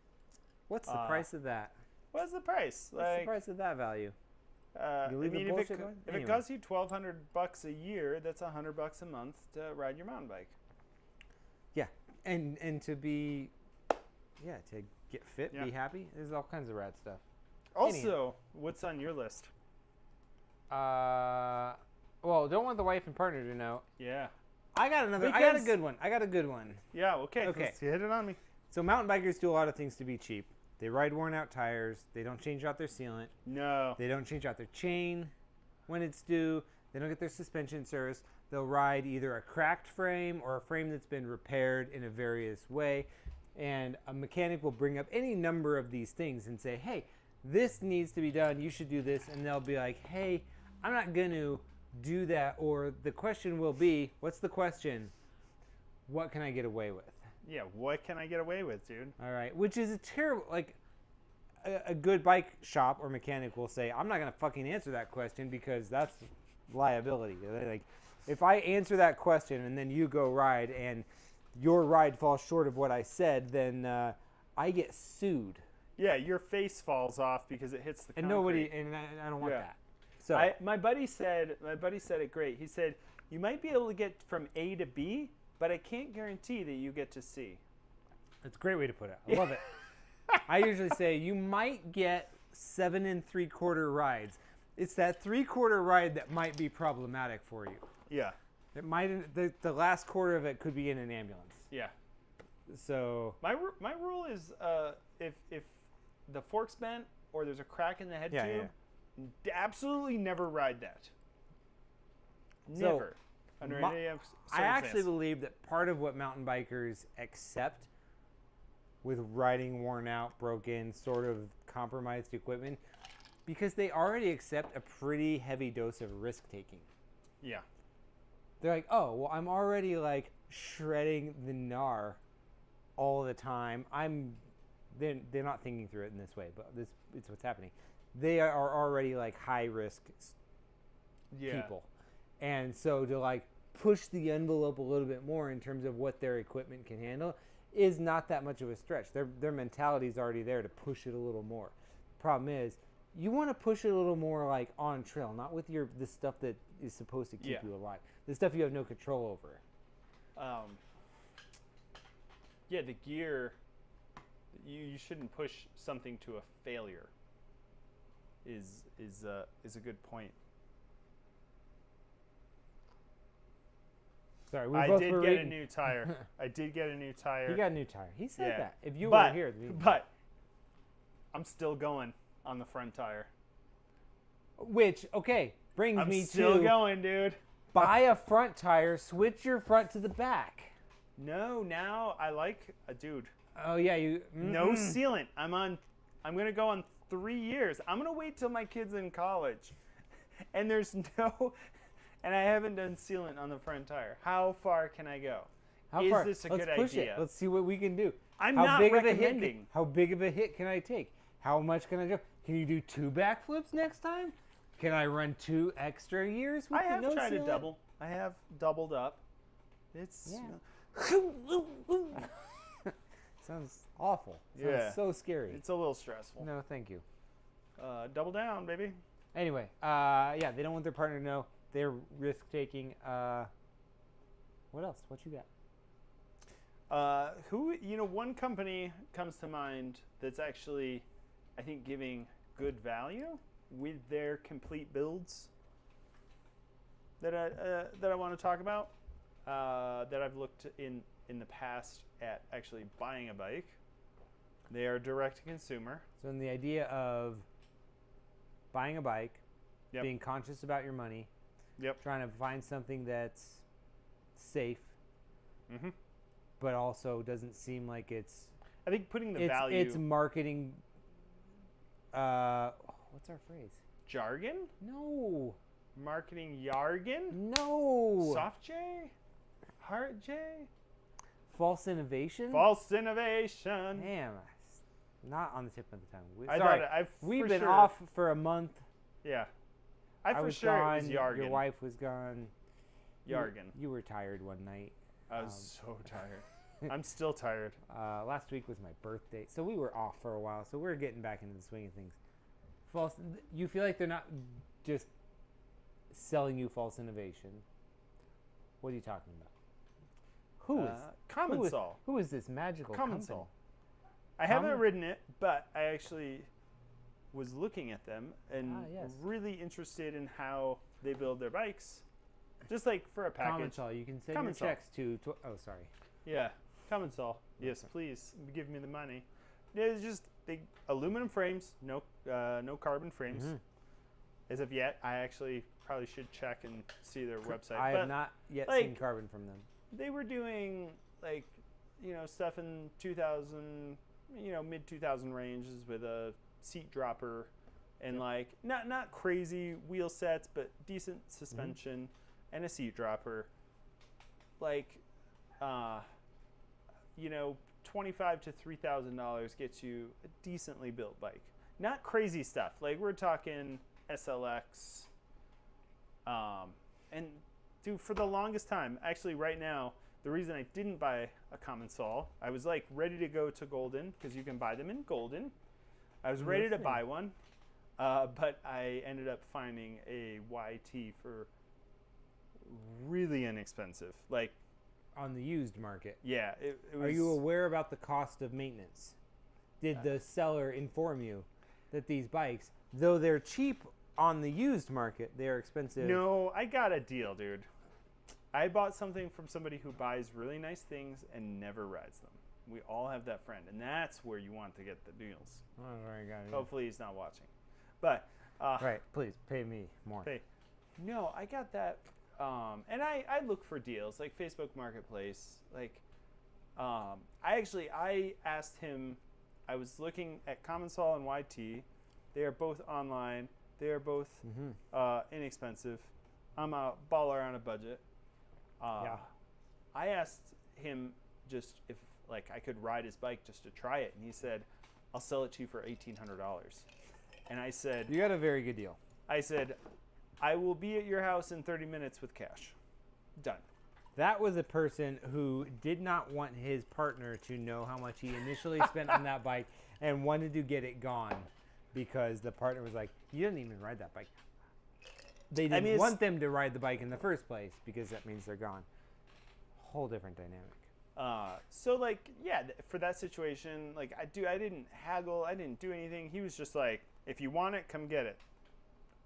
S2: what's the price of that?
S1: What's the price?
S2: What's the price of that value?
S1: If it costs you $1,200 a year, that's $100 a month to ride your mountain bike.
S2: Yeah, and to get fit, be happy. There's all kinds of rad stuff.
S1: Also, what's on your list?
S2: Well, don't want the wife and partner to know.
S1: Yeah.
S2: I got a good one.
S1: Yeah, okay. Let's hit it on me.
S2: So mountain bikers do a lot of things to be cheap. They ride worn out tires. They don't change out their sealant.
S1: No.
S2: They don't change out their chain when it's due. They don't get their suspension service. They'll ride either a cracked frame or a frame that's been repaired in a various way. And a mechanic will bring up any number of these things and say, hey, this needs to be done. You should do this. And they'll be like, hey, I'm not going to do that. Or the question will be, what's the question? What can I get away with?
S1: Yeah, what can I get away with, dude?
S2: All right, which is a terrible, like, a good bike shop or mechanic will say, I'm not going to fucking answer that question because that's liability. Like, if I answer that question and then you go ride and your ride falls short of what I said, then I get sued.
S1: Yeah, your face falls off because it hits the concrete.
S2: And I don't want that. So
S1: my buddy said it great. He said, you might be able to get from A to B, but I can't guarantee that you get to C.
S2: That's a great way to put it. I love it. I usually say you might get 7 3/4 rides. It's that 3/4 ride that might be problematic for you.
S1: Yeah.
S2: It might. The last quarter of it could be in an ambulance.
S1: Yeah.
S2: So
S1: my rule is if the fork's bent or there's a crack in the head tube, absolutely never ride that. Never. Under any
S2: I actually believe that part of what mountain bikers accept with riding worn out, broken, sort of compromised equipment, because they already accept a pretty heavy dose of risk taking.
S1: Yeah.
S2: They're like, oh, well, I'm already like shredding the gnar all the time. They're not thinking through it in this way, but it's what's happening. They are already like high risk people. And so to like push the envelope a little bit more in terms of what their equipment can handle is not that much of a stretch. Their mentality is already there to push it a little more. Problem is, you want to push it a little more like on trail, not with the stuff that is supposed to keep you alive. The stuff you have no control over.
S1: The gear, you shouldn't push something to a failure. Is a good point.
S2: Sorry,
S1: I did get a new tire.
S2: You got a new tire. He said that. If you were here.
S1: But I'm still going on the front tire.
S2: Which, brings me to...
S1: I'm still going, dude.
S2: Buy a front tire, switch your front to the back.
S1: No, now I like... dude.
S2: Oh, yeah, you...
S1: No sealant. I'm going to go on 3 years. I'm going to wait till my kid's in college. And there's no, and I haven't done sealant on the front tire. How far can I go?
S2: How far?
S1: Is this a
S2: Let's
S1: good
S2: push
S1: idea?
S2: it. Let's see what we can do.
S1: I'm
S2: how
S1: not
S2: big
S1: recommending.
S2: Of a hit, how big of a hit can I take? How much can I jump? Can you do 2 backflips next time? Can I run 2 extra years with
S1: I have
S2: no
S1: tried
S2: sealant?
S1: to double. I have doubled up. It's
S2: Sounds awful. Sounds so scary.
S1: It's a little stressful.
S2: No, thank you.
S1: Double down, baby.
S2: Anyway, yeah, they don't want their partner to know. They're risk-taking. What else? What you got?
S1: One company comes to mind that's actually, I think, giving good value with their complete builds that I want to talk about, that I've looked in the past at actually buying a bike. They are direct to consumer.
S2: So in the idea of buying a bike,
S1: Yep.
S2: being conscious about your money, trying to find something that's safe, but also doesn't seem like it's...
S1: I think putting the value...
S2: It's marketing... what's our phrase?
S1: Jargon?
S2: No.
S1: Marketing jargon?
S2: No.
S1: Soft J? Hard J?
S2: False innovation?
S1: False innovation.
S2: Damn. Not on the tip of the tongue. We've been
S1: sure,
S2: off for a month.
S1: Yeah.
S2: I
S1: was sure
S2: gone,
S1: it was jargon.
S2: Your wife was gone.
S1: Jargon.
S2: You were tired one night.
S1: I was so tired. I'm still tired.
S2: Last week was my birthday, so we were off for a while. So we're getting back into the swing of things. False. You feel like they're not just selling you false innovation. What are you talking about?
S1: Commensol.
S2: Who is this magical
S1: Commensol? I haven't ridden it, but I actually was looking at them and really interested in how they build their bikes. Just like for a package.
S2: Commensol. You can send your checks to... Oh, sorry.
S1: Yeah. Commensol. Yes, please. Give me the money. It's just aluminum frames, no carbon frames. As of yet, I actually probably should check and see their website.
S2: I have not yet seen carbon from them.
S1: They were doing stuff in 2000, mid 2000 ranges with a seat dropper and not crazy wheel sets, but decent suspension and a seat dropper. $25,000 to $3,000 gets you a decently built bike. Not crazy stuff. Like we're talking SLX. And dude, for the longest time, actually right now, the reason I didn't buy a Commensol, I was ready to go to Golden because you can buy them in Golden. I was ready to buy one, but I ended up finding a YT for really inexpensive.
S2: On the used market.
S1: Yeah. It was,
S2: Are you aware about the cost of maintenance? Did the seller inform you that these bikes, though they're cheap on the used market, they are expensive?
S1: No, I got a deal, dude. I bought something from somebody who buys really nice things and never rides them. We all have that friend, and that's where you want to get the deals.
S2: Oh, very good.
S1: Hopefully he's not watching. But
S2: right, please pay me more.
S1: No, I got that, and I look for deals like Facebook Marketplace. I asked him. I was looking at Commensol and YT. They are both online. They are both inexpensive. I'm a baller on a budget. I asked him just if I could ride his bike just to try it, and he said, "I'll sell it to you for $1,800." And I said,
S2: "You got a very good deal."
S1: I said, "I will be at your house in 30 minutes with cash." Done.
S2: That was a person who did not want his partner to know how much he initially spent on that bike and wanted to get it gone because the partner was like, "You didn't even ride that bike." They didn't want them to ride the bike in the first place because that means they're gone. Whole different dynamic.
S1: For that situation, I didn't haggle, I didn't do anything. He was just like, "If you want it, come get it."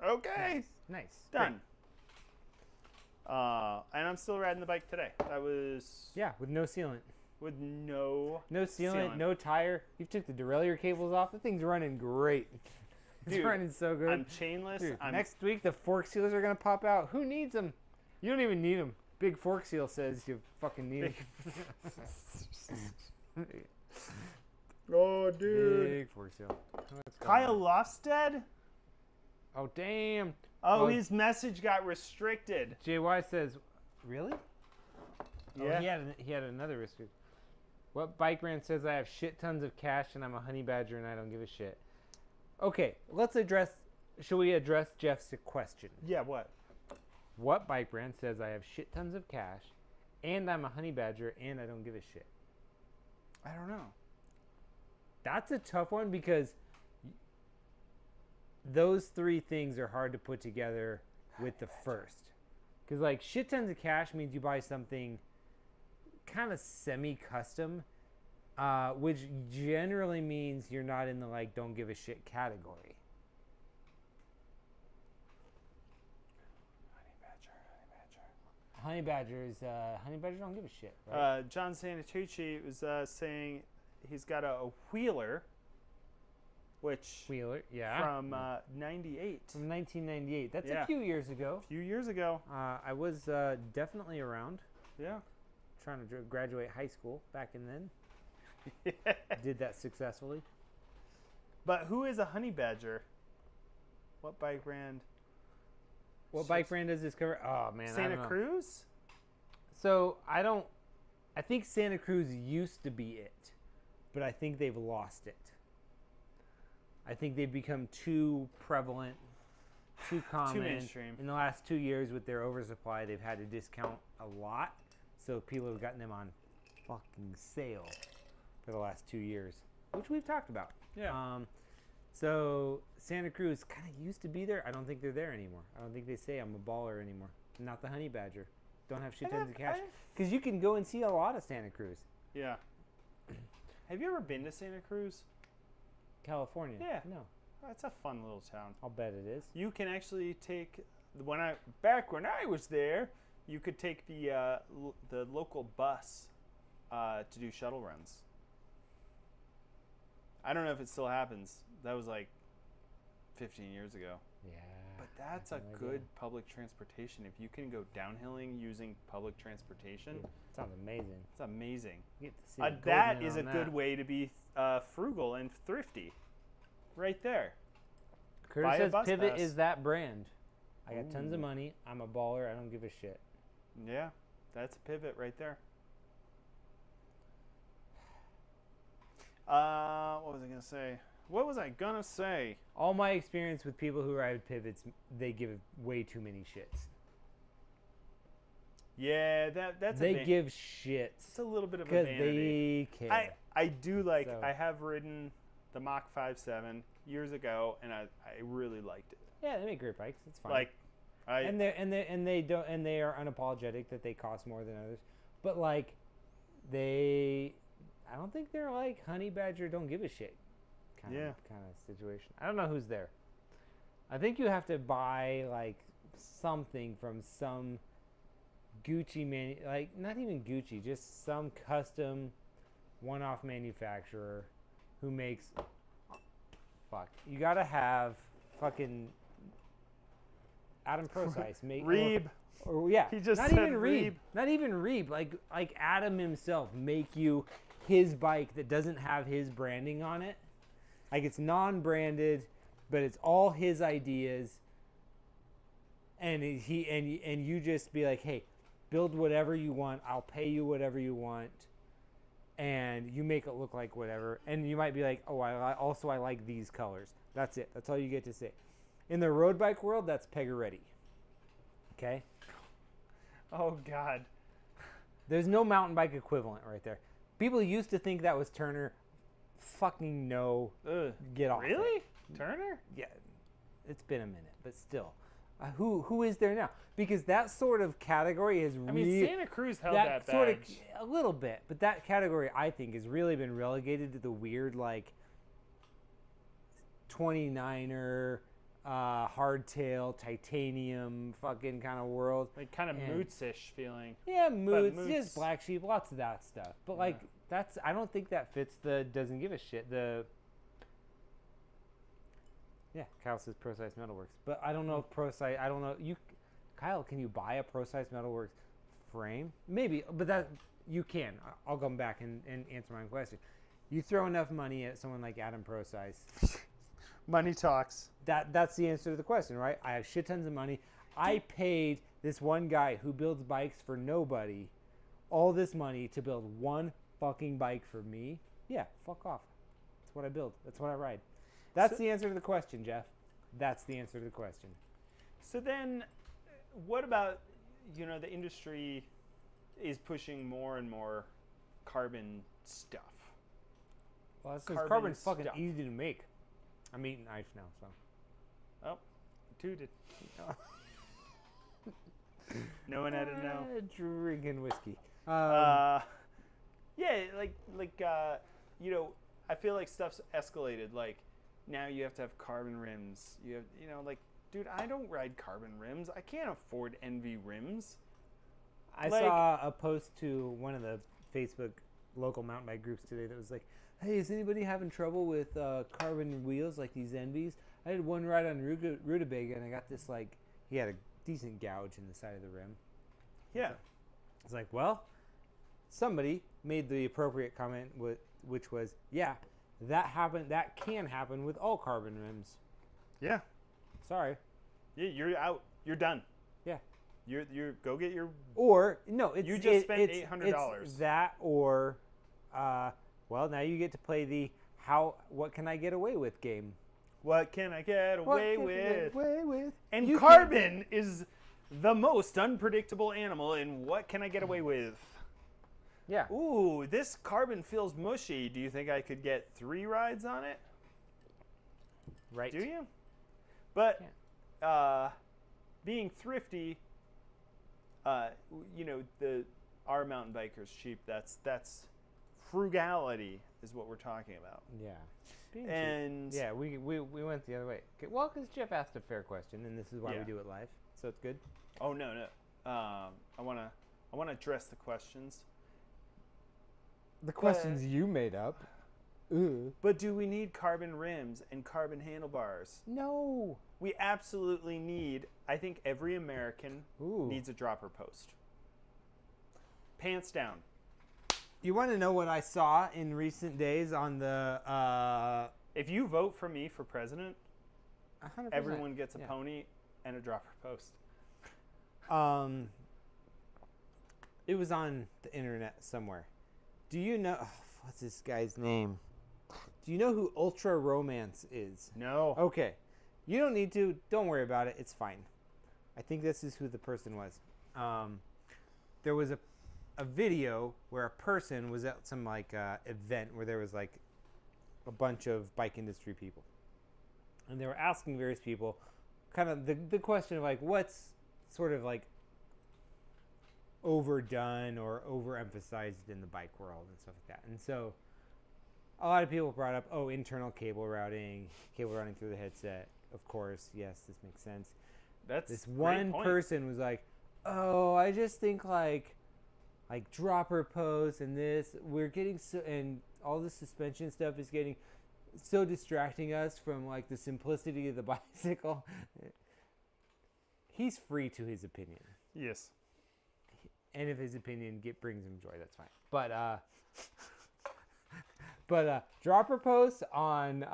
S1: Okay.
S2: Nice.
S1: Done. And I'm still riding the bike today. That was...
S2: Yeah, with no sealant.
S1: With no
S2: sealant, no tire. You took the derailleur cables off. The thing's running great. It's running so good.
S1: I'm chainless.
S2: Dude, next week, the fork seals are going to pop out. Who needs them? You don't even need them. Big Fork Seal says you fucking need them.
S1: Oh, dude.
S2: Big Fork Metalworks deal. What's going
S1: Kyle
S2: on?
S1: Lofstead?
S2: Oh, damn.
S1: Oh,
S2: Oh.
S1: his message got restricted.
S2: JY says, really?
S1: Yeah.
S2: Oh, he had another restriction. What bike brand says I have shit tons of cash and I'm a honey badger and I don't give a shit? Okay, shall we address Jeff's question?
S1: Yeah, what?
S2: What bike brand says I have shit tons of cash and I'm a honey badger and I don't give a shit?
S1: I don't know.
S2: That's a tough one because those three things are hard to put together with the first. Because, like, shit tons of cash means you buy something kind of semi-custom, which generally means you're not in the, like, don't give a shit category. Honey badgers don't give a shit, right?
S1: John Santucci was saying he's got a wheeler, which
S2: yeah.
S1: from 98.
S2: From 1998. That's
S1: Yeah.
S2: a few years ago.
S1: A few years ago.
S2: I was definitely around.
S1: Yeah.
S2: Trying to graduate high school back in then. Did that successfully.
S1: But who is a honey badger? What bike brand?
S2: What bike brand does this cover? Oh, man, I
S1: Santa
S2: don't know.
S1: Cruz?
S2: So, I think Santa Cruz used to be it, but I think they've lost it. I think they've become too prevalent, too common.
S1: Too mainstream.
S2: In the last 2 years with their oversupply, they've had to discount a lot. So people have gotten them on fucking sale for the last 2 years, which we've talked about.
S1: Yeah.
S2: So Santa Cruz kind of used to be there. I don't think they're there anymore. I don't think they say I'm a baller anymore. Not the honey badger. Don't have shit tons of cash. Because you can go and see a lot of Santa Cruz.
S1: Yeah. Have you ever been to Santa Cruz?
S2: California.
S1: Yeah.
S2: No.
S1: Oh, it's a fun little town.
S2: I'll bet it is.
S1: You can actually take back when I was there, you could take the local bus to do shuttle runs. I don't know if it still happens. That was like 15 years ago.
S2: Yeah.
S1: But that's a good public transportation. If you can go downhilling using public transportation,
S2: Sounds amazing.
S1: it's amazing.
S2: You get to see the
S1: That
S2: Goldman
S1: is a
S2: on
S1: good
S2: that.
S1: way to be frugal and thrifty. Right there.
S2: Curtis
S1: Buy a
S2: says
S1: bus
S2: Pivot
S1: pass.
S2: is that brand. I got tons of
S1: Ooh.
S2: money. I'm a baller. I don't give a shit.
S1: Yeah, that's a pivot right there. What was I gonna say?
S2: All my experience with people who ride Pivots, they give way too many shits.
S1: Yeah, that's
S2: They give shits
S1: it's a little bit of a
S2: because
S1: vanity.
S2: they care.
S1: I do like.
S2: So-
S1: I have ridden the Mach 5.7 years ago, and I really liked it.
S2: Yeah, they make great bikes. It's fine.
S1: Like,
S2: and they are unapologetic that they cost more than others. But like, I don't think they're like honey badger don't give a shit kind of situation. I don't know who's there. I think you have to buy like something from some Gucci like not even Gucci, just some custom one-off manufacturer who makes. Fuck, you gotta have fucking Adam Procise make
S1: Reeb.
S2: or yeah,
S1: He just
S2: not
S1: said
S2: even Reeb.
S1: Reeb.
S2: Not even Reeb. Like Adam himself make you his bike that doesn't have his branding on it. Like it's non-branded, but it's all his ideas. And you just be like, hey, build whatever you want. I'll pay you whatever you want, and you make it look like whatever. And you might be like, oh, I like these colors. That's it. That's all you get to say. In the road bike world, that's Pegaretti. Okay.
S1: Oh God.
S2: There's no mountain bike equivalent right there. People used to think that was Turner. Fucking no.
S1: Ugh.
S2: Get off.
S1: Really?
S2: it.
S1: Turner?
S2: Yeah. It's been a minute, but still. Who is there now? Because that sort of category has
S1: I mean, Santa Cruz held that
S2: sort of
S1: badge.
S2: a little bit, but that category I think has really been relegated to the weird like 29er hardtail titanium fucking kind of world.
S1: Like kind of
S2: And-
S1: moots-ish feeling.
S2: Yeah, moods,
S1: moods-
S2: just black sheep, lots of that stuff. But like I don't think that fits the doesn't give a shit. Yeah, Kyle says Pro-Size Metalworks. But I don't know if Pro-Size, I don't know. Kyle, can you buy a Pro-Size Metalworks frame? Maybe, but that you can. I'll come back and answer my own question. You throw enough money at someone like Adam Prosize.
S1: Money talks.
S2: That's the answer to the question, right? I have shit tons of money. I paid this one guy who builds bikes for nobody all this money to build one fucking bike for me. Yeah, fuck off. That's what I build. That's what I ride. That's the answer to the question, Jeff. That's the answer to the question.
S1: So then, what about, the industry is pushing more and more carbon stuff.
S2: Well, that's because carbon's fucking easy to make. I'm eating ice now, so.
S1: Oh, tooted. No one had to know.
S2: Drinking whiskey.
S1: Yeah, I feel like stuff's escalated. Like, now you have to have carbon rims. You have, dude, I don't ride carbon rims. I can't afford NV rims.
S2: I saw a post to one of the Facebook local mountain bike groups today that was like, hey, is anybody having trouble with carbon wheels like these NVs? I had one ride on Rutabaga and I got this, he had a decent gouge in the side of the rim.
S1: Yeah.
S2: It's like, well, somebody made the appropriate comment, which was, yeah, that can happen with all carbon rims.
S1: Yeah.
S2: Sorry.
S1: Yeah, you're out. You're done.
S2: Yeah.
S1: You're go get your.
S2: Or no,
S1: you just spent $800.
S2: It's that or, well, now you get to play the what can I get away with game.
S1: What can I get away with? And
S2: you
S1: carbon is the most unpredictable animal in what can I get away with?
S2: Yeah.
S1: Ooh, this carbon feels mushy. Do you think I could get 3 rides on it?
S2: Right.
S1: Do you? But being thrifty, our mountain bikers cheap. That's frugality is what we're talking about.
S2: Yeah.
S1: And
S2: yeah, we went the other way. Okay, well, because Jeff asked a fair question, and this is why we do it live, so it's good.
S1: Oh no. I wanna address the questions.
S2: The questions you made up. Ooh.
S1: But do we need carbon rims and carbon handlebars?
S2: No.
S1: We absolutely need. I think every American needs a dropper post. Pants down.
S2: You want to know what I saw in recent days on the...
S1: If you vote for me for president,
S2: 100%.
S1: Everyone gets a pony and a dropper post.
S2: It was on the internet somewhere. Do you know... what's this guy's name? Do you know who Ultra Romance is?
S1: No.
S2: Okay. You don't need to. Don't worry about it. It's fine. I think this is who the person was. There was a video where a person was at some event where there was a bunch of bike industry people, and they were asking various people kind of the question of what's sort of overdone or overemphasized in the bike world and stuff like that. And so a lot of people brought up internal cable routing through the headset. Of course, yes, this makes sense.
S1: That's
S2: this one person was like, I just think like dropper posts and this, we're getting and all the suspension stuff is getting so distracting us from the simplicity of the bicycle. He's free to his opinion.
S1: Yes.
S2: And if his opinion brings him joy, that's fine. But dropper posts on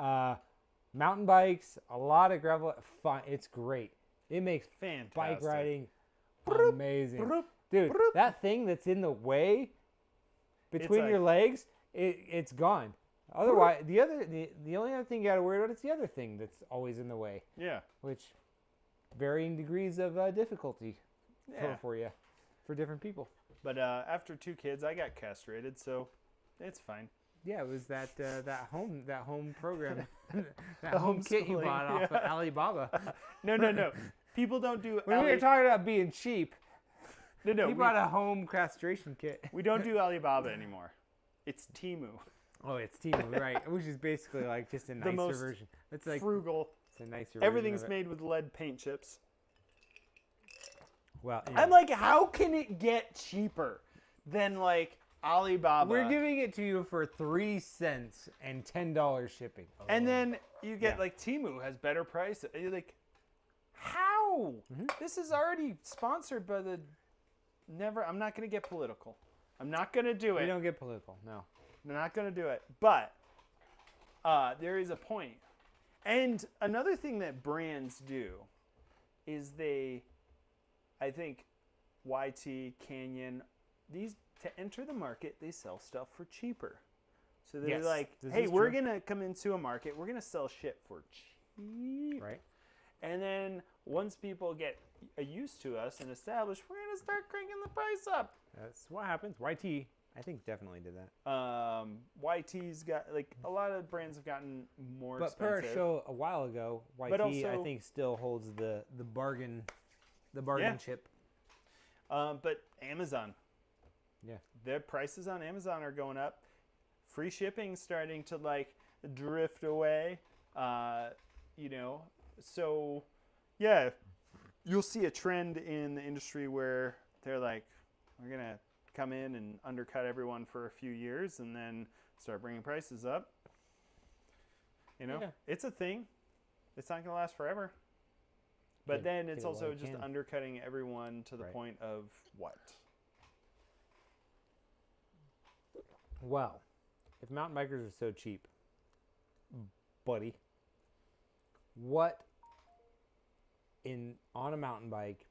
S2: mountain bikes, a lot of gravel, fun. It's great. It makes
S1: fantastic
S2: bike riding amazing. Dude, that thing that's in the way between your legs, it's gone. Otherwise, the only other thing you got to worry about is the other thing that's always in the way.
S1: Yeah.
S2: Which varying degrees of difficulty for you, for different people.
S1: But after 2 kids, I got castrated, so it's fine.
S2: Yeah, it was that home program, that home kit you bought off of Alibaba.
S1: No. People don't do.
S2: When we were talking about being cheap.
S1: No.
S2: He bought a home castration kit.
S1: We don't do Alibaba anymore. It's Temu.
S2: Oh, it's Temu, right? Which is basically just a nicer version. It's
S1: frugal.
S2: It's a nicer.
S1: Everything's made with lead paint chips.
S2: Well, anyway.
S1: I'm like, how can it get cheaper than Alibaba?
S2: We're giving it to you for 3 cents and $10 shipping.
S1: And then you get Temu has better prices. You're like, how? Mm-hmm. This is already sponsored by the. Never. I'm not going to get political. I'm not going to do it.
S2: We don't get political. No.
S1: They're not going to do it. But there is a point. And another thing that brands do is I think YT, Canyon, these to enter the market, they sell stuff for cheaper. So they're like, hey, we're going to come into a market. We're going to sell shit for cheap.
S2: Right.
S1: And then once people get used to us and established, we're going to start cranking the price up.
S2: That's what happens. YT, I think, definitely did that.
S1: YT's got, like, a lot of brands have gotten more expensive.
S2: But per show a while ago, YT, also, I think, still holds the bargain chip.
S1: But Amazon.
S2: Yeah.
S1: Their prices on Amazon are going up. Free shipping starting to, like, drift away. So, yeah, you'll see a trend in the industry where they're like, we're going to come in and undercut everyone for a few years and then start bringing prices up. It's a thing. It's not going to last forever. But then it's also just undercutting everyone to the point of what?
S2: Well, if mountain bikers are so cheap, buddy, what on a mountain bike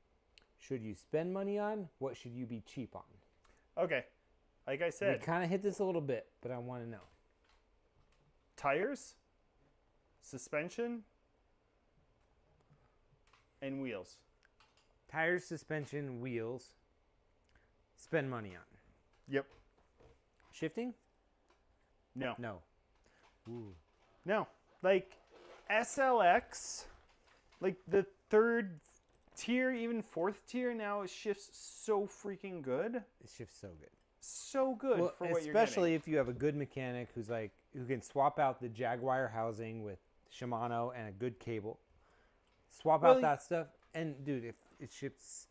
S2: should you spend money on? What should you be cheap on?
S1: Okay. Like I said.
S2: We kind of hit this a little bit, but I want to know.
S1: Tires, suspension, and wheels.
S2: Tires, suspension, wheels. Spend money on.
S1: Yep.
S2: Shifting?
S1: No.
S2: Ooh.
S1: No. Like SLX, like the third tier, even fourth tier now, it shifts so freaking good.
S2: It shifts so good.
S1: So good for what you're getting.
S2: Especially if you have a good mechanic who can swap out the Jaguar housing with Shimano and a good cable. Swap out that stuff, and dude, if it shifts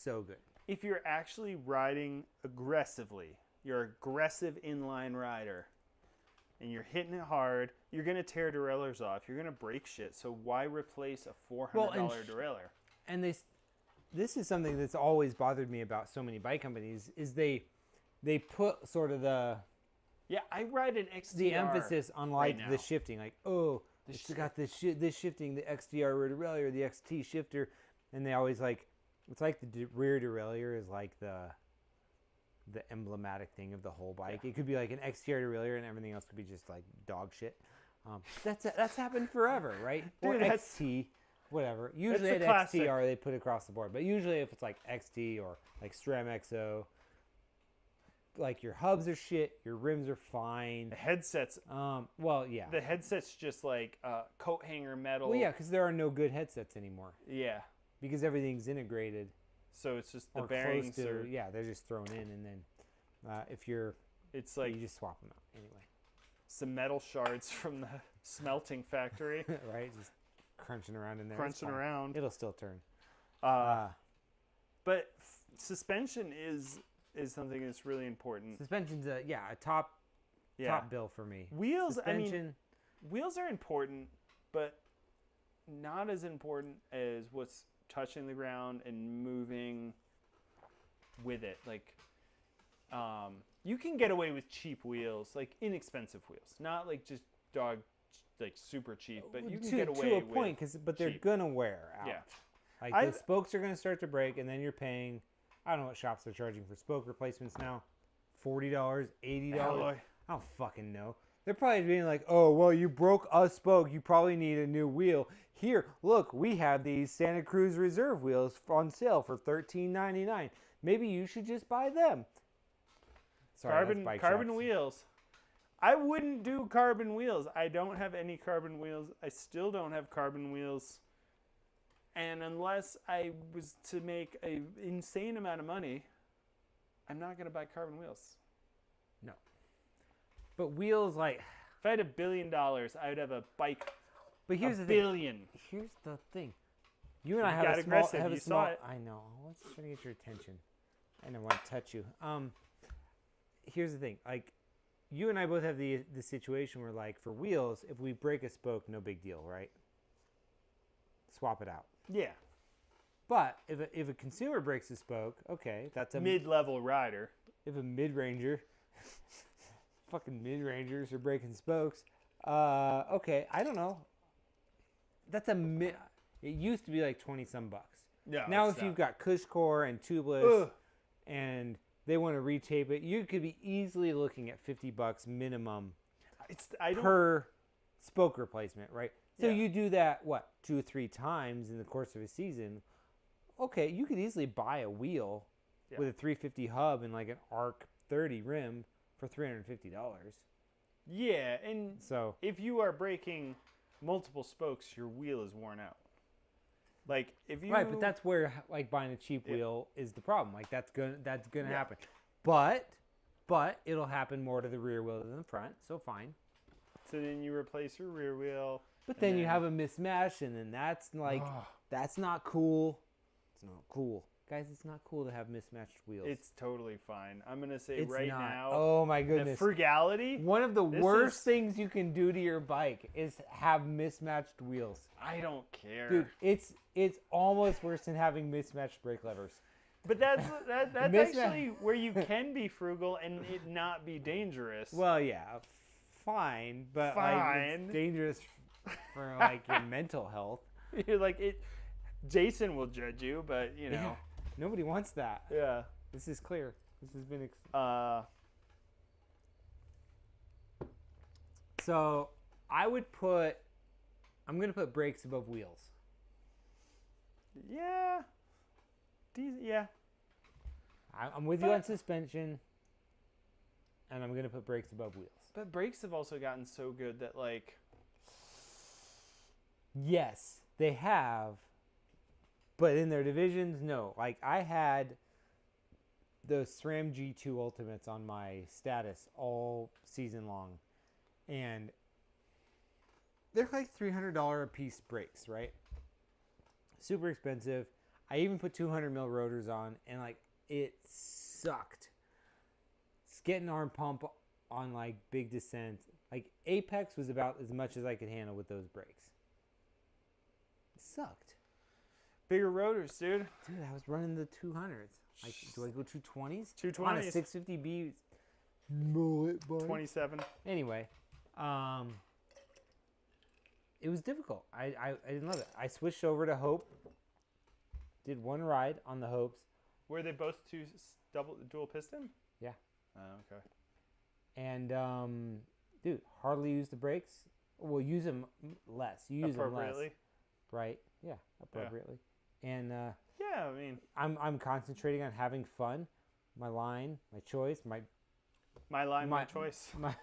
S2: so good.
S1: If you're actually riding aggressively, you're an aggressive inline rider, and you're hitting it hard, you're going to tear derailleurs off. You're going to break shit. So why replace a $400 derailleur?
S2: And this is something that's always bothered me about so many bike companies is they put sort of the
S1: I ride an XTR.
S2: The emphasis on the shifting, like it's got this shifting, the XTR rear derailleur, the XT shifter, and they always it's like the rear derailleur is like the emblematic thing of the whole bike. It could be like an XTR derailleur and everything else could be just like dog shit. That's happened forever, right?
S1: Dude,
S2: or XT, whatever. Usually at XTR they put across the board, but usually if it's like XT or like SRAM XO, like your hubs are shit, your rims are fine.
S1: The headsets. The headset's just like coat hanger metal.
S2: Well, yeah, because there are no good headsets anymore.
S1: Yeah.
S2: Because everything's integrated.
S1: So it's just the bearings are...
S2: Yeah, they're just thrown in, and then
S1: it's like...
S2: You just swap them out anyway.
S1: Some metal shards from the smelting factory.
S2: Right? Just crunching around in there.
S1: Crunching around.
S2: It'll still turn.
S1: But suspension is something that's really important.
S2: Suspension's a top bill for me.
S1: Wheels, wheels are important, but not as important as what's touching the ground and moving with it. Like, you can get away with cheap wheels, like inexpensive wheels, not like just super cheap, but you can get away with to a point,
S2: but they're gonna wear out.
S1: Yeah,
S2: like the spokes are gonna start to break, and then you're paying. I don't know what shops are charging for spoke replacements now. $40, $80.
S1: Alloy.
S2: I don't fucking know. They're probably being like, oh, well, you broke a spoke. You probably need a new wheel. Here, look, we have these Santa Cruz Reserve wheels on sale for $13.99. Maybe you should just buy them. Sorry,
S1: carbon wheels. I wouldn't do carbon wheels. I don't have any carbon wheels. I still don't have carbon wheels. And unless I was to make an insane amount of money, I'm not going to buy carbon wheels.
S2: No. But wheels, like...
S1: If I had $1 billion, I would have a bike.
S2: But here's the
S1: billion.
S2: Thing. Here's the thing. You and I have a small...
S1: Saw it.
S2: I know. Let's try to get your attention. I don't want to touch you. Here's the thing. Like, you and I both have the situation where, like, for wheels, if we break a spoke, no big deal, right? Swap it out.
S1: Yeah.
S2: But if a consumer breaks a spoke, okay, that's a
S1: mid-level rider.
S2: If a mid-ranger fucking mid-rangers are breaking spokes. Okay, I don't know. That's it used to be like 20 some bucks.
S1: Yeah.
S2: Now if you've got cush core and tubeless and they want to retape it, you could be easily looking at $50 minimum per spoke replacement, right? So you do that, 2 or 3 times in the course of a season. Okay, you could easily buy a wheel with a 350 hub and like an Arc 30 rim for $350.
S1: Yeah, and
S2: so
S1: if you are breaking multiple spokes, your wheel is worn out. Like if you
S2: but that's where like buying a cheap wheel is the problem. Like that's gonna happen, but it'll happen more to the rear wheel than the front. So fine.
S1: So then you replace your rear wheel.
S2: But then you have a mismatch, and then that's like that's not cool. It's not cool, guys. It's not cool to have mismatched wheels.
S1: It's totally fine. I'm gonna say
S2: it's
S1: right
S2: not.
S1: now.
S2: Oh my goodness.
S1: The Frugality.
S2: One of the worst things you can do to your bike is have mismatched wheels.
S1: I don't care,
S2: dude. It's almost worse than having mismatched brake levers.
S1: But that's actually where you can be frugal and it not be dangerous.
S2: Well, yeah, fine, but like it's dangerous for like your mental health.
S1: You're like it. Jason will judge you, but you know
S2: nobody wants that.
S1: Yeah,
S2: this is clear. This has been. So I would put. I'm gonna put brakes above wheels.
S1: Yeah. Yeah.
S2: I'm with you on suspension, and I'm gonna put brakes above wheels.
S1: But brakes have also gotten so good that like.
S2: Yes, they have. But in their divisions, no. Like I had the SRAM G2 Ultimates on my status all season long, and they're like $300 a piece brakes, right? Super expensive. I even put 200 mil rotors on, and like it sucked. It's getting arm pump on like big descents. Like Apex was about as much as I could handle with those brakes. It sucked.
S1: Bigger rotors, dude.
S2: Dude, I was running the 200s. Like, do I go 220s?
S1: 220s.
S2: On a 650B mullet bike.
S1: 27.
S2: Anyway, it was difficult. I didn't love it. I switched over to Hope. Did one ride on the Hopes.
S1: Were they both dual piston?
S2: Yeah.
S1: Oh, okay.
S2: And dude, hardly use the brakes. Well, use them less. You use them less. Right? Yeah, appropriately. Yeah. And
S1: yeah, I mean,
S2: I'm concentrating on having fun. My line, my choice, my
S1: line, my choice.
S2: My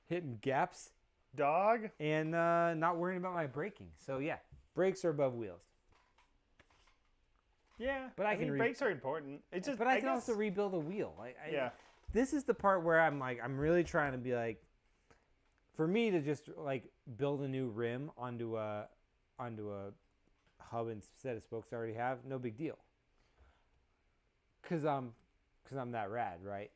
S2: hitting gaps,
S1: dog,
S2: and not worrying about my braking. So yeah, brakes are above wheels.
S1: Yeah,
S2: but I can
S1: brakes are important. It's just,
S2: but I can also rebuild a wheel.
S1: Yeah.
S2: This is the part where I'm really trying to be like, for me to just like build a new rim onto a hub and set of spokes I already have, no big deal. Cause I'm that rad, right?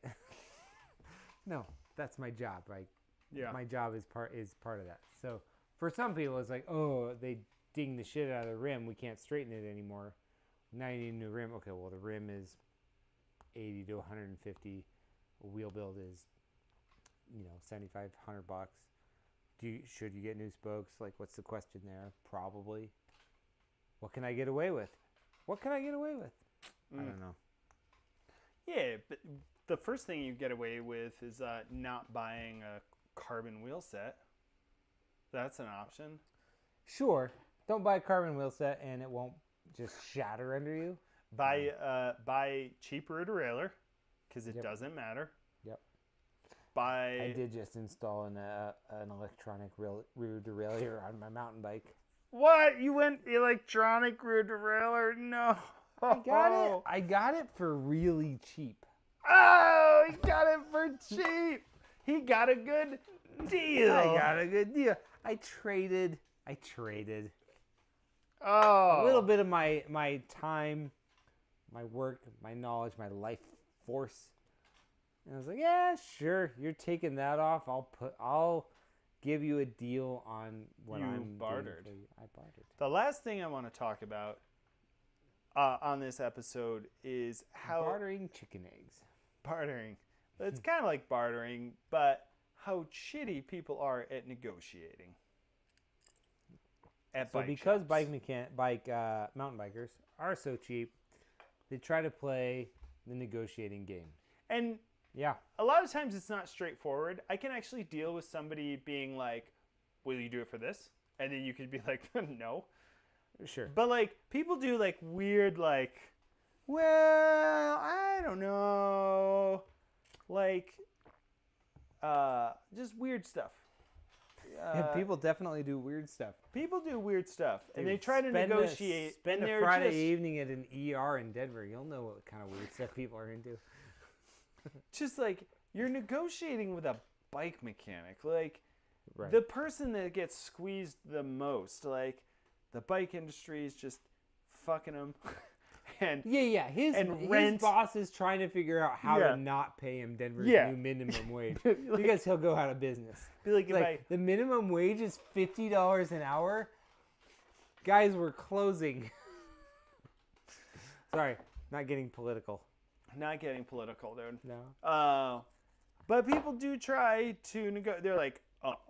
S2: No, that's my job, right?
S1: Yeah.
S2: My job is part of that. So for some people, it's like, oh, they ding the shit out of the rim. We can't straighten it anymore. Now you need a new rim. Okay, well the rim is $80 to $150. A wheel build is, $7,500. Should you get new spokes? Like, what's the question there? Probably. What can I get away with? I don't know.
S1: Yeah, but the first thing you get away with is not buying a carbon wheel set. That's an option.
S2: Sure. Don't buy a carbon wheel set and it won't just shatter under you.
S1: Buy cheap rear derailleur because it doesn't matter.
S2: Yep.
S1: I
S2: did just install an electronic rear derailleur on my mountain bike.
S1: What? You went electronic rear derailleur? No.
S2: I got it for really cheap.
S1: Oh, he got it for cheap. He got a good deal.
S2: I traded.
S1: Oh.
S2: A little bit of my time, my work, my knowledge, my life force. And I was like, yeah, sure. You're taking that off. I'll give you a deal on what I'm
S1: bartered.
S2: I bartered.
S1: The last thing I want to talk about on this episode is how
S2: bartering chicken eggs.
S1: Bartering. It's kind of like bartering, but how shitty people are at negotiating. At
S2: So
S1: bike
S2: because
S1: shops.
S2: mountain bikers are so cheap, they try to play the negotiating game.
S1: And
S2: yeah,
S1: a lot of times it's not straightforward. I can actually deal with somebody being like, will you do it for this? And then you could be like, no.
S2: sure.
S1: But like people do like weird like, well, I don't know. Like just weird stuff.
S2: People definitely do weird stuff.
S1: People do weird stuff, and
S2: Dude,
S1: they try to negotiate.
S2: Spend
S1: and
S2: a Friday evening at an ER in Denver. You'll know what kind of weird stuff people are into.
S1: Just like you're negotiating with a bike mechanic, like
S2: Right.
S1: the person that gets squeezed the most. Like the bike industry is just fucking them. And
S2: Yeah. His boss is trying to figure out how to not pay him Denver's new minimum wage because he'll go out of business.
S1: Be like,
S2: the minimum wage is $50 an hour. Guys, we're closing. Sorry, not getting political.
S1: Not getting political, dude.
S2: No.
S1: But people do try to negotiate. They're like,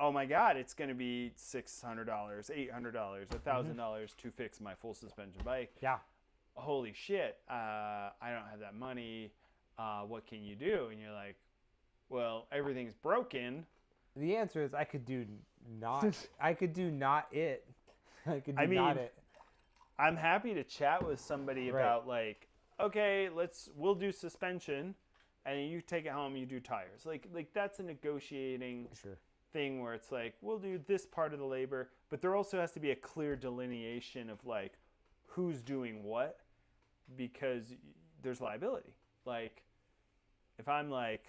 S1: oh my God, it's going to be $600, $800, $1,000 to fix my full suspension bike.
S2: Yeah.
S1: Holy shit, I don't have that money. What can you do? And you're like, well, everything's broken.
S2: The answer is I could do not it. I could do not it.
S1: I'm happy to chat with somebody about like, okay, we'll do suspension, and you take it home, you do tires. Like that's a negotiating thing where it's like, we'll do this part of the labor, but there also has to be a clear delineation of like who's doing what, because there's liability. Like if I'm like,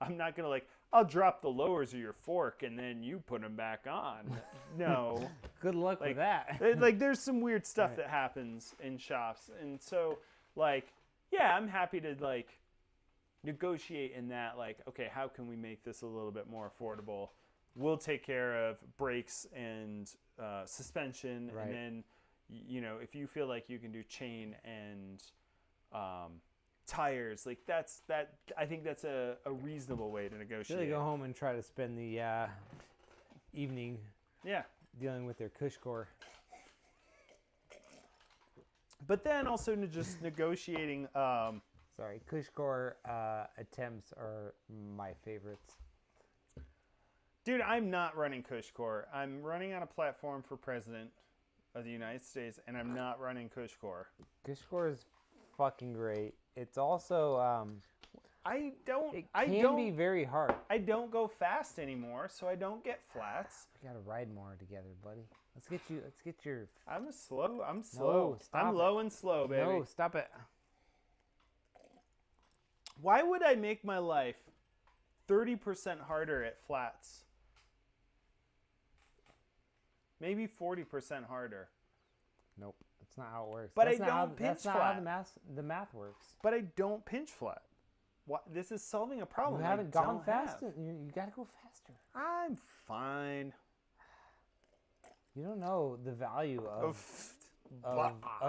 S1: I'm not gonna like, I'll drop the lowers of your fork and then you put them back on. No.
S2: Good luck with that.
S1: Like there's some weird stuff that happens in shops, and so like, yeah, I'm happy to like negotiate in that. Like, okay, how can we make this a little bit more affordable? We'll take care of brakes and suspension, and then if you feel like you can do chain and tires, like that. I think that's a reasonable way to negotiate.
S2: Really go home and try to spend the evening dealing with their Cushcore.
S1: But then also just negotiating.
S2: Sorry, Cushcore attempts are my favorites.
S1: Dude, I'm not running Cushcore. I'm running on a platform for president of the United States, and I'm not running Cushcore.
S2: Cushcore is fucking great. It's also
S1: it can
S2: be very hard.
S1: I don't go fast anymore, so I don't get flats.
S2: We gotta ride more together, buddy. Let's get your.
S1: I'm slow.
S2: No,
S1: I'm low and slow, baby.
S2: No, stop it.
S1: Why would I make my life 30% harder at flats? Maybe 40% harder.
S2: Nope, that's not how it works.
S1: But I don't pinch flat.
S2: That's not how the math works.
S1: But I don't pinch flat. This is solving a problem.
S2: You haven't gone fast. You gotta go faster.
S1: I'm fine.
S2: You don't know the value of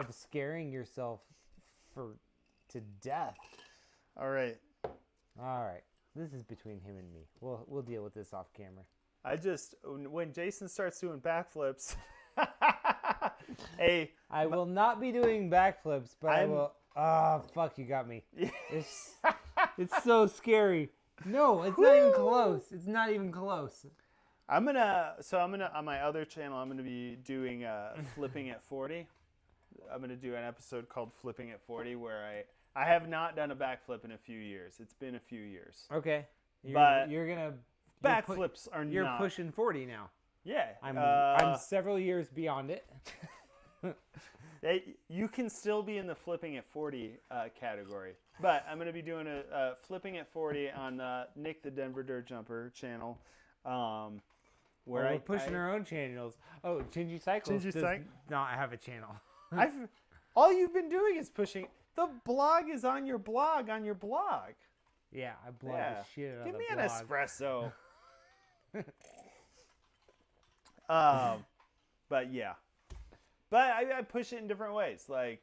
S2: scaring yourself to death.
S1: All right.
S2: This is between him and me. We'll deal with this off camera.
S1: When Jason starts doing backflips, hey,
S2: I will not be doing backflips, but I will. Ah, fuck! You got me. It's so scary. No, it's not even close. It's not even close.
S1: I'm gonna on my other channel. I'm gonna be doing flipping at 40. I'm gonna do an episode called Flipping at 40 where I have not done a backflip in a few years. It's been a few years.
S2: Okay,
S1: backflips are not.
S2: You're pushing 40 now.
S1: Yeah,
S2: I'm several years beyond it.
S1: You can still be in the flipping at 40 category, but I'm going to be doing a flipping at 40 on Nick the Denver Dirt Jumper channel. Where
S2: we're pushing our own channels. Oh, Gingy Cycles does not have a channel.
S1: All you've been doing is pushing. The blog is on your blog.
S2: Yeah, I blog the shit out of the blog.
S1: Give me an espresso. But yeah. But I push it in different ways. Like,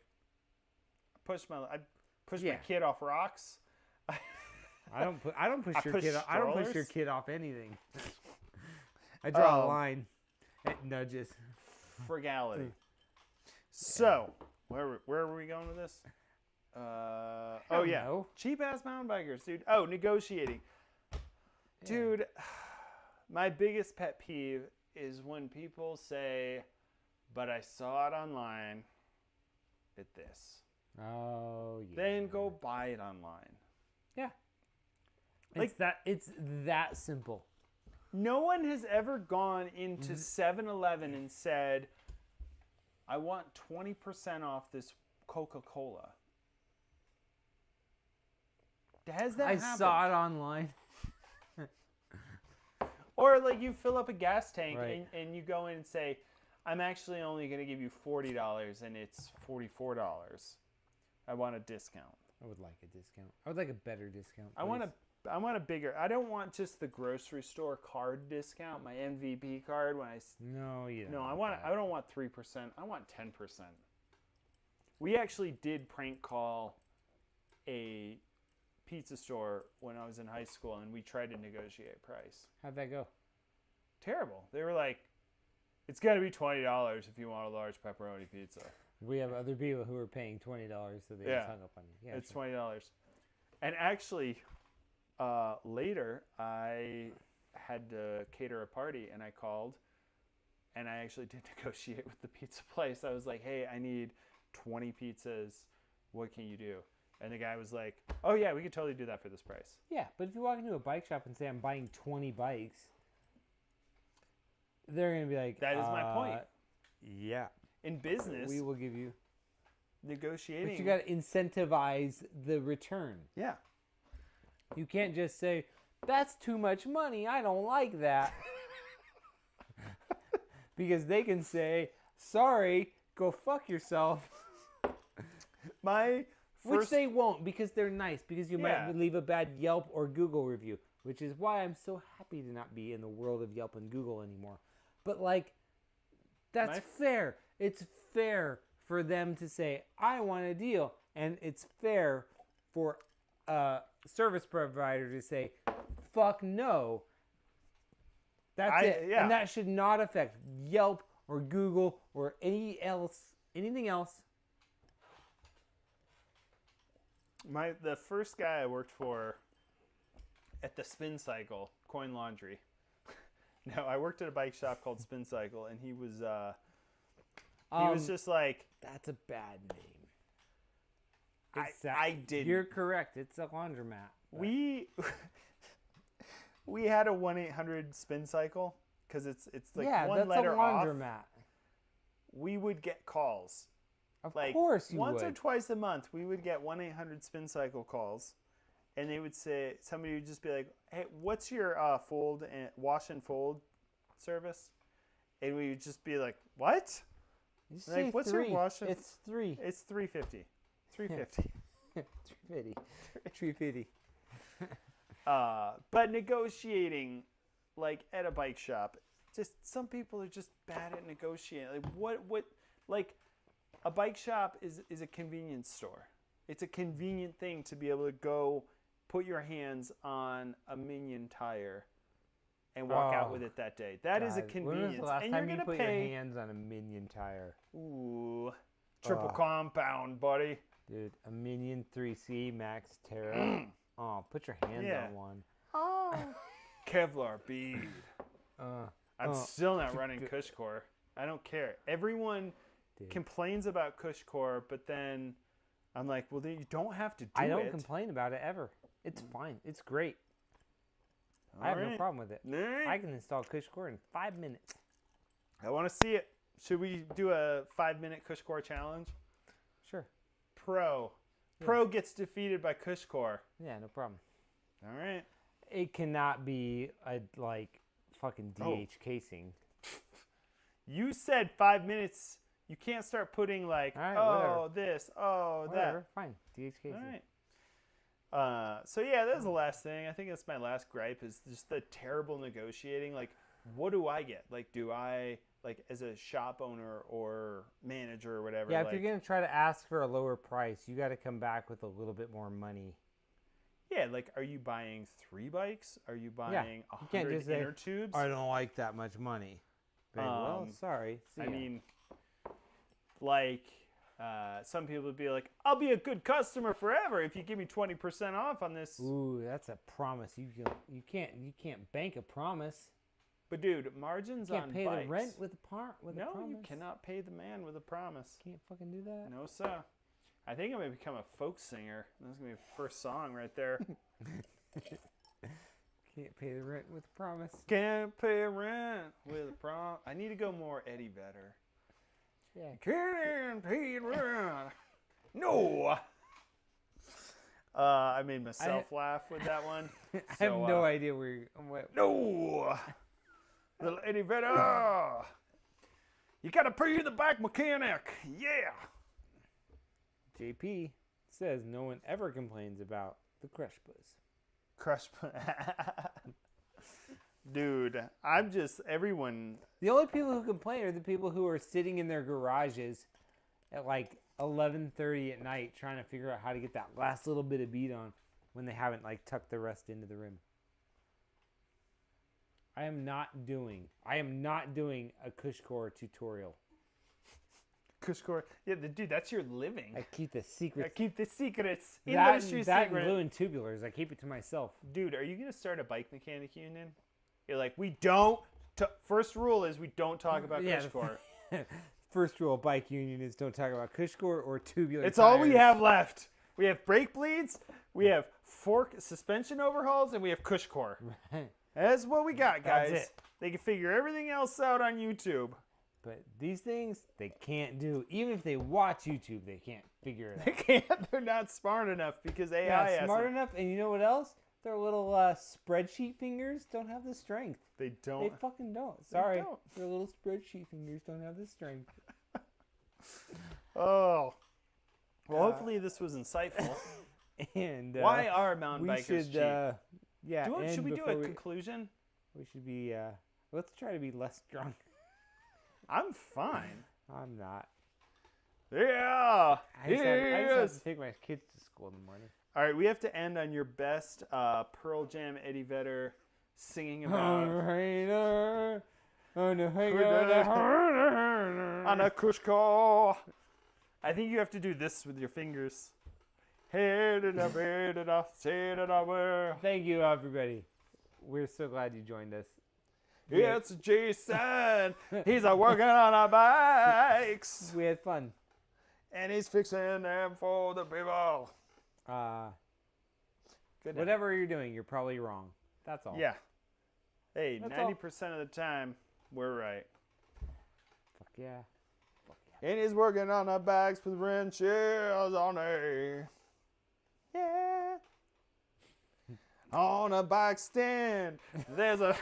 S1: I push my kid off rocks.
S2: I don't push your
S1: push
S2: kid. I don't push your
S1: strollers?
S2: kid off anything. I draw a line. It nudges.
S1: Frugality. So, where were we going with this?
S2: don't know.
S1: Cheap ass mountain bikers, dude. Oh, negotiating. Dude, my biggest pet peeve is when people say, but I saw it online at this.
S2: Oh, yeah.
S1: Then go buy it online.
S2: Yeah.
S1: Like
S2: It's that simple.
S1: No one has ever gone into 7-Eleven and said, I want 20% off this Coca-Cola. Has that happened?
S2: I saw it online.
S1: Or like you fill up a gas tank
S2: Right.
S1: and you go in and say, I'm actually only going to give you $40 and it's $44. I want a discount.
S2: I would like a discount. I would like a better discount.
S1: I want a bigger. I don't want just the grocery store card discount, my MVP card when I
S2: No, you don't.
S1: No,
S2: want
S1: I don't want 3%. I want 10%. We actually did prank call a pizza store when I was in high school, and we tried to negotiate price.
S2: How'd that go?
S1: Terrible. They were like, it's got to be $20 if you want a large pepperoni pizza.
S2: We have other people who are paying $20, so they just hung up on you. Yeah,
S1: it's
S2: sure.
S1: $20. And actually, later, I had to cater a party, and I called, and I actually did negotiate with the pizza place. I was like, hey, I need 20 pizzas. What can you do? And the guy was like, oh, yeah, we could totally do that for this price.
S2: Yeah, but if you walk into a bike shop and say, I'm buying 20 bikes, they're going to be like,
S1: That is my point.
S2: Yeah.
S1: In business,
S2: We will give you.
S1: negotiating.
S2: But you got to incentivize the return.
S1: Yeah.
S2: You can't just say, that's too much money. I don't like that. Because they can say, sorry, go fuck yourself. Which they won't, because they're nice. Because you
S1: Yeah.
S2: might leave a bad Yelp or Google review. Which is why I'm so happy to not be in the world of Yelp and Google anymore. But like, that's fair. It's fair for them to say, I want a deal. And it's fair for a service provider to say, fuck no. That's it.
S1: Yeah.
S2: And that should not affect Yelp or Google or anything else.
S1: The first guy I worked for at the Spin Cycle, Coin Laundry. No, I worked at a bike shop called Spin Cycle, and he was just like,
S2: That's a bad name.
S1: I didn't.
S2: You're correct. It's a laundromat.
S1: We had a 1-800 Spin Cycle because it's like one
S2: that's
S1: letter
S2: a
S1: off.
S2: laundromat.
S1: We would get calls.
S2: Of
S1: Like
S2: course you
S1: once
S2: would.
S1: or twice a month, we would get 1-800 Spin Cycle calls, and they would say, somebody would just be like, "Hey, what's your wash and fold service?" And we would just be like, "What?"
S2: You
S1: Like,
S2: say
S1: what's
S2: three.
S1: your wash and
S2: It's three.
S1: It's $3.50. $3.50.
S2: 350.
S1: But negotiating, like at a bike shop, just some people are just bad at negotiating. Like what like a bike shop is a convenience store. It's a convenient thing to be able to go put your hands on a Minion tire and walk out with it that day. That is a convenience.
S2: When was the last
S1: and
S2: time
S1: you're
S2: you
S1: gonna
S2: put
S1: pay
S2: your hands on a Minion tire?
S1: Ooh. Triple compound, buddy.
S2: Dude, a Minion 3C Max Terra. Oh, put your hands
S1: Yeah.
S2: on one.
S1: Oh. Kevlar bead. I'm still not running Cushcore. I don't care. Everyone complains about Cushcore, but then I'm like, well, then you don't have to do it.
S2: I don't complain about it ever. It's fine. It's great. I have no problem with it.
S1: All right.
S2: I can install Cushcore in 5 minutes.
S1: I want to see it. Should we do a 5-minute Cushcore challenge?
S2: Sure.
S1: Pro gets defeated by Cushcore.
S2: Yeah, no problem.
S1: All right.
S2: It cannot be a fucking DH casing.
S1: You said 5 minutes. You can't start putting like,
S2: All right,
S1: oh,
S2: whatever.
S1: this, oh,
S2: Whatever.
S1: that.
S2: Fine. DH casing.
S1: All right. So yeah, that was the last thing. I think that's my last gripe is just the terrible negotiating. Like, what do I get? Like, do I, like, as a shop owner or manager or whatever?
S2: Yeah,
S1: like,
S2: if you're going to try to ask for a lower price, you got to come back with a little bit more money.
S1: Yeah, like, are you buying 3 bikes? Are you buying
S2: You can't
S1: 100
S2: just say,
S1: inner tubes?
S2: I don't like that much money. Well, sorry. See ya.
S1: I mean, like, some people would be like, I'll be a good customer forever if you give me 20% off on this.
S2: Ooh, that's a promise. You can't bank a promise.
S1: But dude, margins on bikes.
S2: You can't pay the rent with a promise.
S1: No, you cannot pay the man with a promise.
S2: Can't fucking do that.
S1: No, sir. I think I'm going to become a folk singer. That's going to be the first song right there.
S2: Can't pay the rent with a promise.
S1: Can't pay rent with a promise. I need to go more Eddie Vedder.
S2: Yeah.
S1: Can't pay rent. No. I made myself laugh with that one.
S2: I have no idea where you're...
S1: No. Little Eddie Vedder. You got to pay the bike mechanic. Yeah.
S2: JP says no one ever complains about the crush buzz.
S1: Crush. Dude, I'm just everyone.
S2: The only people who complain are the people who are sitting in their garages at like 11:30 at night trying to figure out how to get that last little bit of beat on when they haven't like tucked the rest into the rim. I am not doing a Cushcore tutorial.
S1: Cushcore. Yeah, dude, that's your living.
S2: I keep the secrets.
S1: I keep the secrets.
S2: That and glue and tubulars. I keep it to myself.
S1: Dude, are you going to start a bike mechanic union? You're like, we don't. First rule is we don't talk about Cushcore.
S2: First rule of bike union is don't talk about Cushcore or tubular
S1: It's
S2: tires.
S1: all we have left. We have brake bleeds, we have fork suspension overhauls, and we have Cushcore.
S2: Right.
S1: That's what we got, guys.
S2: That's it.
S1: They can figure everything else out on YouTube.
S2: But these things, they can't do. Even if they watch YouTube, they can't figure it out.
S1: They can't. They're not smart enough because AI has
S2: smart enough. And you know what else? Their little spreadsheet fingers don't have the strength.
S1: They don't.
S2: They fucking don't. Sorry.
S1: Don't.
S2: Their little spreadsheet fingers don't have the strength.
S1: Oh. Well, hopefully this was insightful.
S2: And
S1: why are mountain bikers cheap? Should we do a conclusion?
S2: We should be. Let's try to be less drunk.
S1: I'm fine.
S2: I'm not.
S1: Yeah.
S2: I just have to take my kids to school in the morning.
S1: All right, we have to end on your best Pearl Jam Eddie Vedder singing about on a Cushcore. I think you have to do this with your fingers.
S2: Thank you, everybody. We're so glad you joined us.
S1: It's Jason. He's working on our bikes.
S2: We had fun.
S1: And he's fixing them for the people.
S2: Whatever you're doing, you're probably wrong. That's all.
S1: Yeah. Hey,
S2: That's
S1: 90% of the time, we're right.
S2: Fuck yeah.
S1: And he's working on our bikes with wrenches on it. Yeah. On a bike stand, there's a